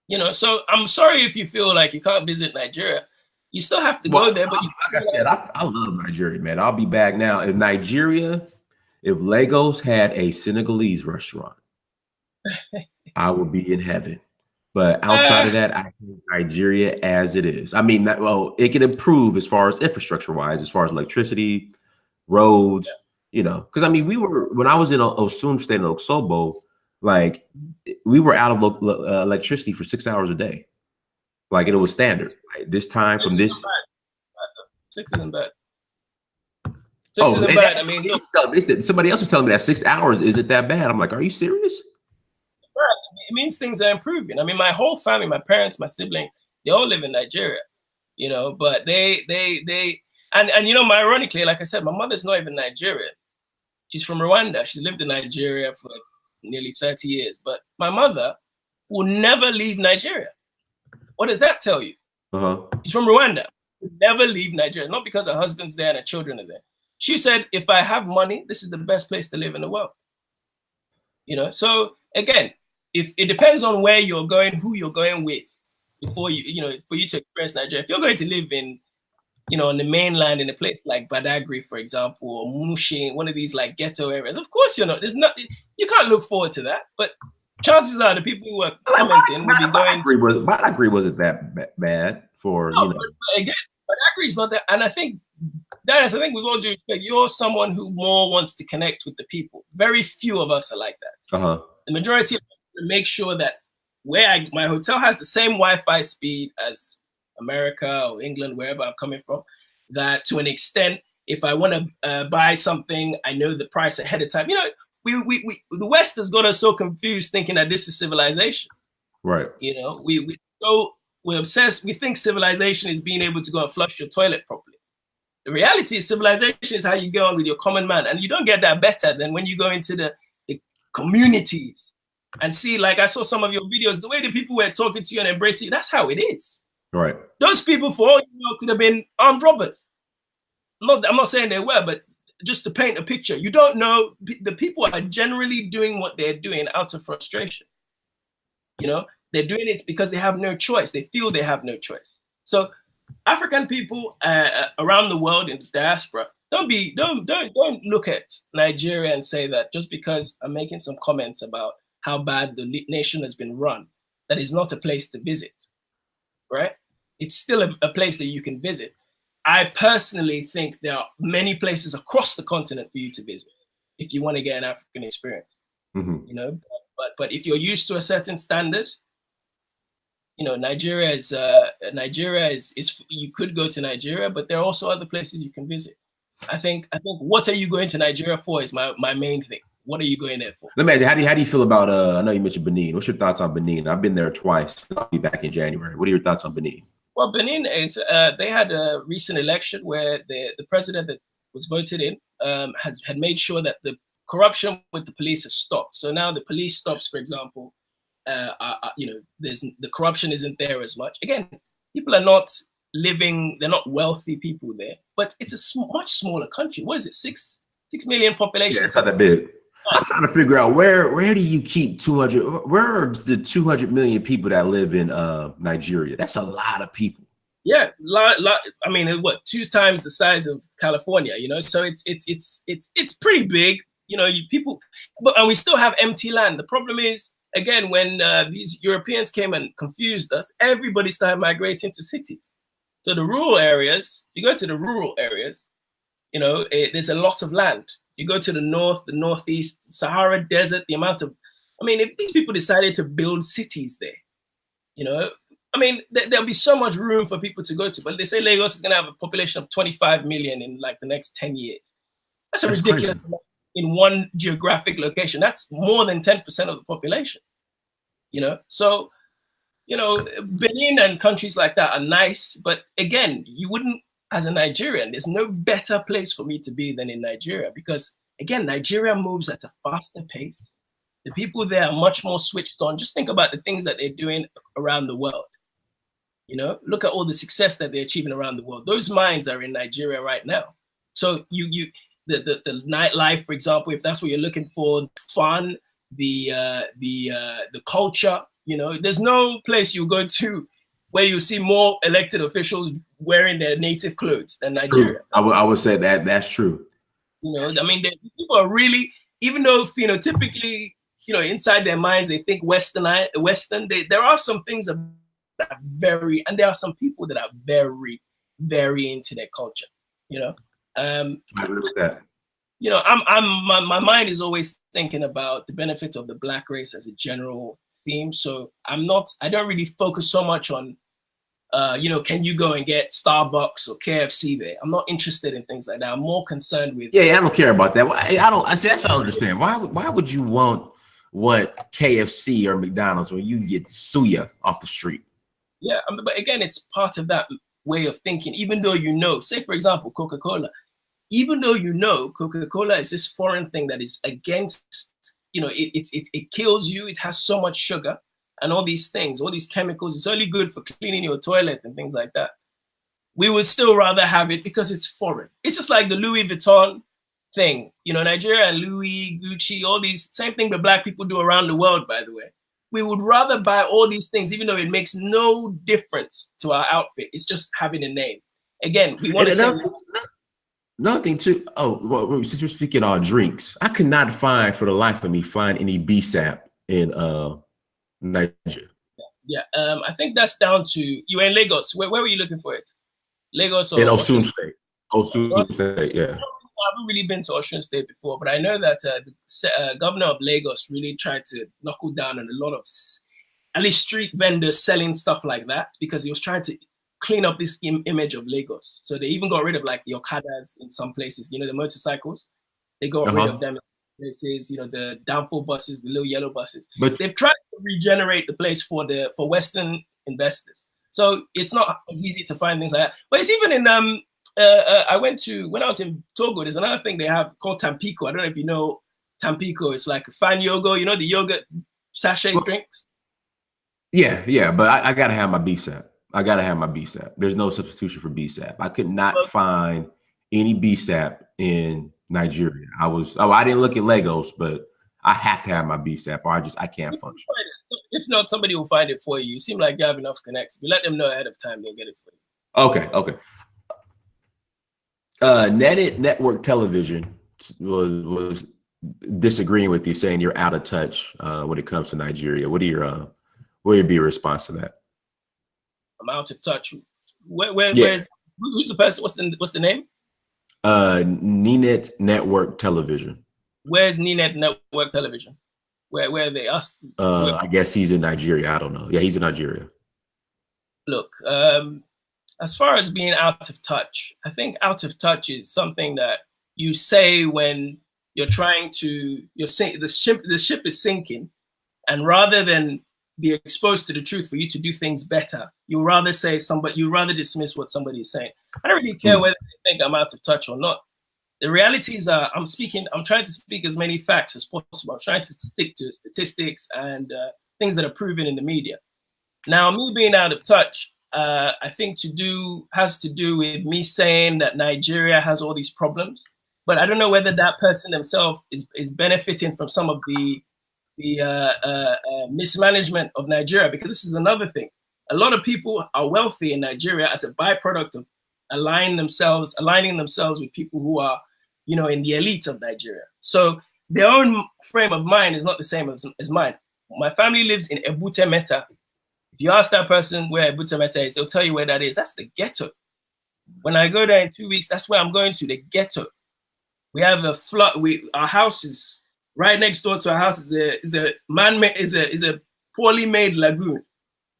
Speaker 2: You know, so I'm sorry if you feel like you can't visit Nigeria. You still have to go there. But
Speaker 1: like I said, I love Nigeria, man. I'll be back now. If Lagos had a Senegalese restaurant, I would be in heaven. But outside of that, I think Nigeria as it is. I mean, it can improve as far as infrastructure-wise, as far as electricity, roads, you know. Because, I mean, when I was in Osun State in Oksobo, like, we were out of electricity for 6 hours a day. Like, it was standard. Like, this time from this.
Speaker 2: 6 isn't bad.
Speaker 1: I mean, somebody else was telling me that 6 hours isn't that bad. I'm like, are you serious?
Speaker 2: It means things are improving. I mean, my whole family, my parents, my siblings, they all live in Nigeria, you know, but and you know, ironically, like I said, my mother's not even Nigerian. She's from Rwanda. She's lived in Nigeria for nearly 30 years, but my mother will never leave Nigeria. What does that tell you? She's from Rwanda. Will never leave Nigeria, not because her husband's there and her children are there. She said, if I have money, this is the best place to live in the world. You know, so again, if it depends on where you're going, who you're going with, before you know, for you to experience Nigeria. If you're going to live in, you know, on the mainland in a place like Badagry, for example, or Mushin, one of these like ghetto areas, of course you you can't look forward to that. But chances are the people who are commenting will be going.
Speaker 1: Badagry wasn't that bad for you know.
Speaker 2: But again, Badagry is not that, and I think. Dynast, I think with all due respect, you're someone who more wants to connect with the people. Very few of us are like that. The majority of us make sure that my hotel has the same Wi-Fi speed as America or England, wherever I'm coming from, that to an extent, if I want to buy something, I know the price ahead of time. You know, the West has got us so confused thinking that this is civilization. Right. You know, we're obsessed. We think civilization is being able to go and flush your toilet properly. The reality is civilization is how you get on with your common man. And you don't get that better than when you go into the communities and see, like I saw some of your videos, the way the people were talking to you and embracing you, that's how it is. Right. Those people, for all you know, could have been armed robbers. I'm not saying they were, but just to paint a picture, you don't know, the people are generally doing what they're doing out of frustration. You know, they're doing it because they have no choice. They feel they have no choice. So African people around the world in the diaspora, don't look at Nigeria and say that just because I'm making some comments about how bad the nation has been run, that is not a place to visit, right? It's still a place that you can visit. I personally think there are many places across the continent for you to visit if you want to get an African experience. You know, but if you're used to a certain standard, you know, Nigeria is you could go to Nigeria, but there are also other places you can visit. I think what are you going to Nigeria for is my main thing. What are you going there for? Let me ask you, how do you feel about I know you mentioned Benin. What's your thoughts on Benin? I've been there twice. I'll be back in January. What are your thoughts on Benin? Well, Benin is they had a recent election where the president that was voted in had made sure that the corruption with the police has stopped. So now the police stops, for example, you know, the corruption isn't there as much. Again, people are not living, they're not wealthy people there, but it's a much smaller country. What is it, 6 million population? Yeah, it's not that big. I'm trying to figure out where do you keep 200? Where are the 200 million people that live in Nigeria? That's a lot of people. Yeah, I mean, what, 2 times the size of California? You know, so it's pretty big. You know, and we still have empty land. The problem is, again, when these Europeans came and confused us, everybody started migrating to cities. So the rural areas, if you go to the rural areas, you know, there's a lot of land. You go to the north, the northeast, Sahara Desert, the amount of I mean, if these people decided to build cities there, you know, I mean, there'll be so much room for people to go to. But they say Lagos is going to have a population of 25 million in like the next 10 years. That's ridiculous amount in one geographic location. That's more than 10% of the population, you know? So, you know, Benin and countries like that are nice. But again, you wouldn't, as a Nigerian, there's no better place for me to be than in Nigeria because, again, Nigeria moves at a faster pace. The people there are much more switched on. Just think about the things that they're doing around the world. You know, look at all the success that they're achieving around the world. Those mines are in Nigeria right now. So the nightlife, for example, if that's what you're looking for, fun, the culture, you know, there's no place you go to where you see more elected officials wearing their native clothes than Nigeria.
Speaker 1: True. I would say that's true.
Speaker 2: You know, I mean, people are really, even though, you know, typically, you know, inside their minds, they think Western, there are some things that are very, and there are some people that are very, very into their culture, you know. I
Speaker 1: agree with that.
Speaker 2: You know, my mind is always thinking about the benefits of the Black race as a general theme. So I don't really focus so much on, you know, can you go and get Starbucks or KFC there? I'm not interested in things like that. I'm more concerned with.
Speaker 1: Yeah, I don't care about that. I see. That's what I understand. Why would you want KFC or McDonald's when you get suya off the street?
Speaker 2: Yeah, but again, it's part of that way of thinking. Even though you know, say for example, Coca-Cola. Even though you know Coca-Cola is this foreign thing that is against, you know, it kills you. It has so much sugar and all these things, all these chemicals. It's only good for cleaning your toilet and things like that. We would still rather have it because it's foreign. It's just like the Louis Vuitton thing, you know, Nigeria and Louis, Gucci, all these, same thing that Black people do around the world, by the way. We would rather buy all these things, even though it makes no difference to our outfit. It's just having a name. Again, we want to say.
Speaker 1: Another thing too. Oh, well, since we're speaking on drinks, I could not for the life of me find any BSAP in Nigeria.
Speaker 2: Yeah, I think that's down to you were in Lagos. Where were you looking for it? Lagos or
Speaker 1: in Osun State? Osun State, yeah.
Speaker 2: I haven't really been to Osun State before, but I know that the governor of Lagos really tried to knuckle down on a lot of, at least street vendors selling stuff like that, because he was trying to clean up this image of Lagos. So they even got rid of like the Okadas in some places, you know, the motorcycles. They got rid of them in places, you know, the downfall buses, the little yellow buses. But they've tried to regenerate the place for Western investors. So it's not as easy to find things like that. But it's even in I went to, when I was in Togo, there's another thing they have called Tampico. I don't know if you know Tampico. It's like fan yogo, you know, the yogurt sachet drinks.
Speaker 1: Yeah, but I gotta have my BSAP. I gotta have my BSAP. There's no substitution for BSAP. I could not find any BSAP in Nigeria. I didn't look at Lagos, but I have to have my BSAP or I can't function.
Speaker 2: If not, somebody will find it for you. You seem like you have enough connects. If you let them know ahead of time, they'll get it for you.
Speaker 1: Okay. Network television was disagreeing with you, saying you're out of touch when it comes to Nigeria. What would be your response to that?
Speaker 2: I'm out of touch. Where's who's the person? What's the name?
Speaker 1: Ninet Network Television.
Speaker 2: Where's Ninet Network Television? Where are they? Us?
Speaker 1: I guess he's in Nigeria. I don't know. Yeah, he's in Nigeria.
Speaker 2: Look, as far as being out of touch, I think out of touch is something that you say when you're trying to, the ship is sinking, and rather than be exposed to the truth for you to do things better, you rather dismiss what somebody is saying. I don't really care whether they think I'm out of touch or not. The realities are, I'm trying to speak as many facts as possible. I'm trying to stick to statistics and things that are proven in the media. Now, me being out of touch, I think has to do with me saying that Nigeria has all these problems, but I don't know whether that person themselves is benefiting from some of the mismanagement of Nigeria, because this is another thing. A lot of people are wealthy in Nigeria as a byproduct of aligning themselves with people who are, you know, in the elite of Nigeria. So their own frame of mind is not the same as mine. My family lives in Ebute Metta. If you ask that person where Ebute Metta is, they'll tell you where that is. That's the ghetto. When I go there in 2 weeks, that's where I'm going to, the ghetto. We have a flood. Our house is Right next door to our house is a poorly made lagoon,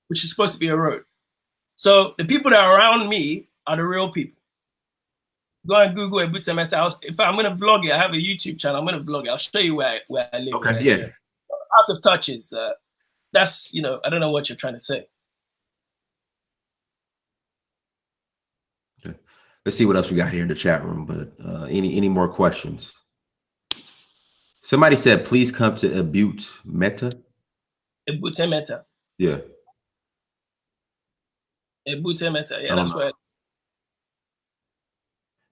Speaker 2: which is supposed to be a road. So the people that are around me are the real people. Go and Google Ebute Metta. If I'm gonna vlog it, I have a YouTube channel. I'm gonna vlog it. I'll show you where I live.
Speaker 1: Okay, yeah.
Speaker 2: Out of touch is that's, you know, I don't know what you're trying to say.
Speaker 1: Okay. Let's see what else we got here in the chat room. But any more questions? Somebody said, please come to Ebute Metta.
Speaker 2: Ebute Metta.
Speaker 1: Yeah.
Speaker 2: Ebute Metta. Yeah, that's where.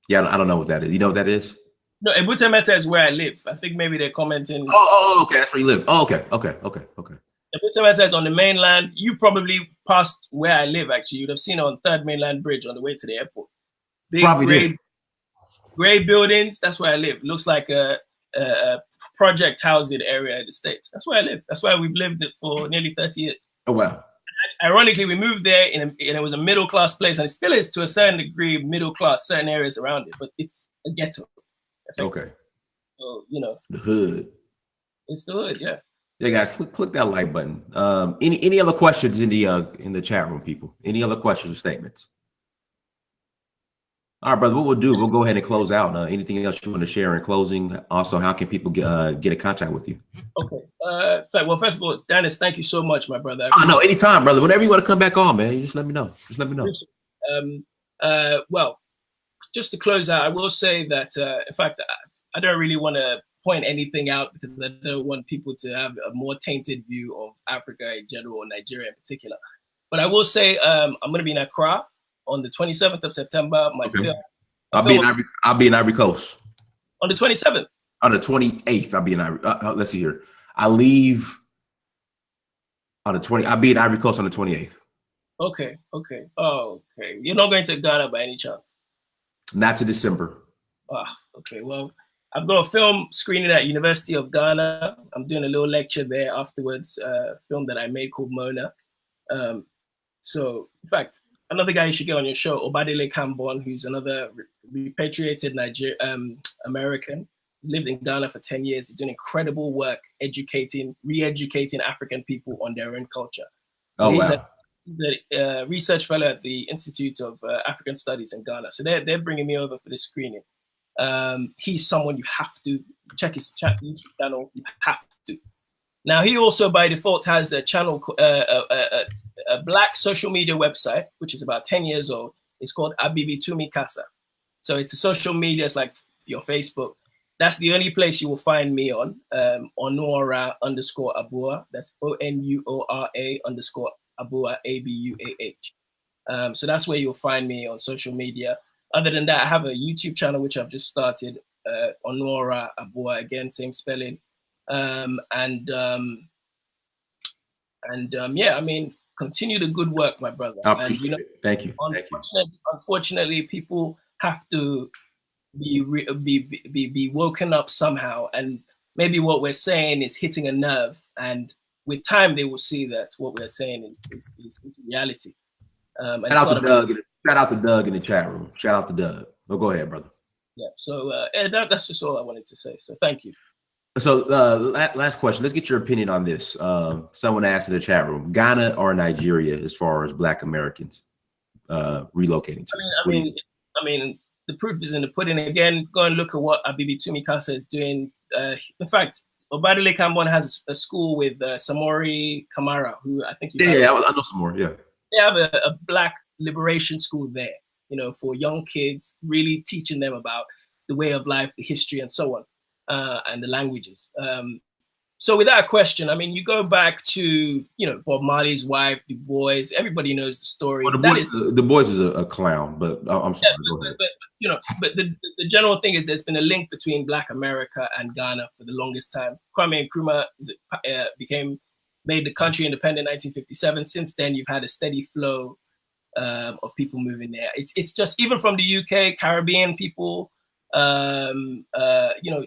Speaker 1: Yeah, I don't know what that is. You know what that is?
Speaker 2: No, Ebute Metta is where I live. I think maybe they're commenting.
Speaker 1: Oh, okay. That's where you live. Oh, okay.
Speaker 2: Ebute Metta is on the mainland. You probably passed where I live, actually. You'd have seen it on 3rd Mainland Bridge on the way to the airport. Big gray buildings. That's where I live. Looks like a project housing area in the States. That's where I live. That's where we've lived it for nearly 30 years.
Speaker 1: Oh, wow.
Speaker 2: Ironically, we moved there and it was a middle-class place, and it still is to a certain degree middle-class, certain areas around it, but it's a ghetto.
Speaker 1: Okay.
Speaker 2: So, you know.
Speaker 1: The hood.
Speaker 2: It's the hood, yeah.
Speaker 1: Yeah, guys, click that like button. Any other questions in the chat room, people? Any other questions or statements? All right, brother, what we'll do, we'll go ahead and close out. Anything else you want to share in closing? Also, how can people get in contact with you?
Speaker 2: Okay. Well, first of all, Dynast, thank you so much, my brother.
Speaker 1: Oh, no, anytime, brother. Whenever you want to come back on, man, you just let me know.
Speaker 2: Well, just to close out, I will say that, in fact, I don't really want to point anything out because I don't want people to have a more tainted view of Africa in general or Nigeria in particular. But I will say I'm going to be in Accra on the 27th of September.
Speaker 1: I'll be in Ivory Coast.
Speaker 2: On the 27th?
Speaker 1: On the 28th, I'll be in Ivory. Let's see here. I leave on the 20th. I'll be in Ivory Coast on the 28th.
Speaker 2: Okay. Oh, okay. You're not going to Ghana by any chance?
Speaker 1: Not to December.
Speaker 2: Okay. Well, I've got a film screening at University of Ghana. I'm doing a little lecture there afterwards, a film that I made called Mona. So, in fact, another guy you should get on your show, Obadele Kambon, who's another repatriated American. He's lived in Ghana for 10 years. He's doing incredible work re-educating African people on their own culture. So he's the research fellow at the Institute of African Studies in Ghana. So they're bringing me over for this screening. He's someone you have to check his YouTube channel. You have to. Now, he also by default has a channel, a black social media website, which is about 10 years old. It's called Abibitumi Casa. So it's a social media. It's like your Facebook. That's the only place you will find me on. Ọnuọra _Abuah. That's ONUORA _Abuah, ABUAH. So that's where you'll find me on social media. Other than that, I have a YouTube channel which I've just started. Ọnuọra Abuah, again, same spelling. Yeah, I mean, continue the good work, my brother.
Speaker 1: I appreciate it. Thank you.
Speaker 2: Unfortunately, people have to be woken up somehow, and maybe what we're saying is hitting a nerve, and with time they will see that what we're saying is reality.
Speaker 1: Shout out to Doug in the chat room. Shout out to Doug. Oh, go ahead, brother.
Speaker 2: Yeah. So that's just all I wanted to say. So thank you.
Speaker 1: So last question. Let's get your opinion on this. Someone asked in the chat room: Ghana or Nigeria, as far as Black Americans relocating to?
Speaker 2: I mean, the proof is in the pudding. Again, go and look at what Abibitumi Casa is doing. In fact, Obadele Kambon has a school with Samori Kamara, who I think
Speaker 1: I know Samori. Yeah,
Speaker 2: they have a Black liberation school there. You know, for young kids, really teaching them about the way of life, the history, and so on. And the languages. So without question, I mean, you go back to, Bob Marley's wife, Du Bois, everybody knows the story.
Speaker 1: Well, Du Bois is a clown, but I'm sorry.
Speaker 2: But the general thing is there's been a link between Black America and Ghana for the longest time. Kwame Nkrumah made the country independent in 1957. Since then, you've had a steady flow of people moving there. It's just, even from the UK, Caribbean people,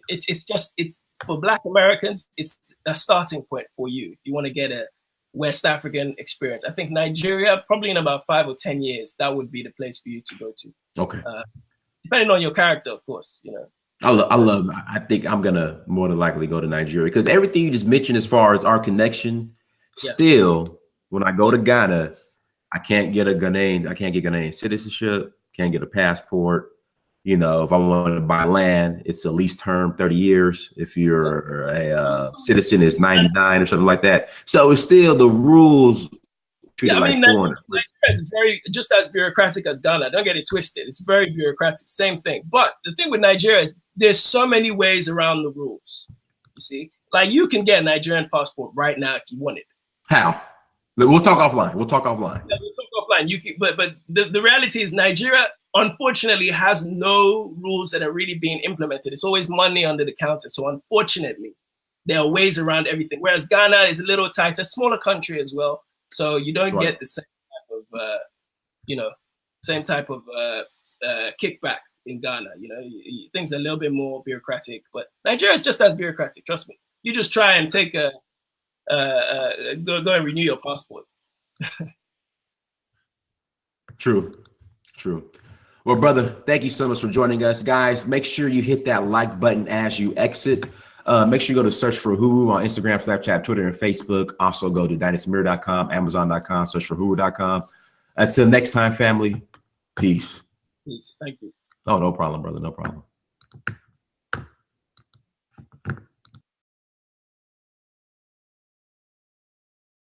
Speaker 2: it's for Black Americans, it's a starting point for you if you want to get a West African experience. I think Nigeria, probably in about 5 or 10 years, that would be the place for you to go to.
Speaker 1: Okay.
Speaker 2: Depending on your character, of course,
Speaker 1: I think I'm gonna more than likely go to Nigeria because everything you just mentioned as far as our connection, still, when I go to Ghana, I can't get Ghanaian citizenship, can't get a passport. You know, if I want to buy land, it's a lease term 30 years. If you're a citizen, it's 99 or something like that. So it's still the rules treated like foreigners.
Speaker 2: Nigeria is very just as bureaucratic as Ghana. Don't get it twisted. It's very bureaucratic, same thing. But the thing with Nigeria is there's so many ways around the rules. You see, like you can get a Nigerian passport right now if you want it.
Speaker 1: How? We'll talk offline.
Speaker 2: Yeah, we'll talk offline. You can, but the reality is Nigeria, unfortunately, has no rules that are really being implemented. It's always money under the counter. So unfortunately, there are ways around everything. Whereas Ghana is a little tighter, smaller country as well. So you don't get the same type of, kickback in Ghana. You know, things are a little bit more bureaucratic. But Nigeria is just as bureaucratic. Trust me. You just try and take go and renew your passport.
Speaker 1: True. Well, brother, thank you so much for joining us. Guys, make sure you hit that like button as you exit. Make sure you go to Search For Uhuru on Instagram, Snapchat, Twitter, and Facebook. Also go to dynastyamir.com, amazon.com, searchforuhuru.com. Until next time, family, peace.
Speaker 2: Peace. Thank you.
Speaker 1: Oh, no problem, brother. No problem.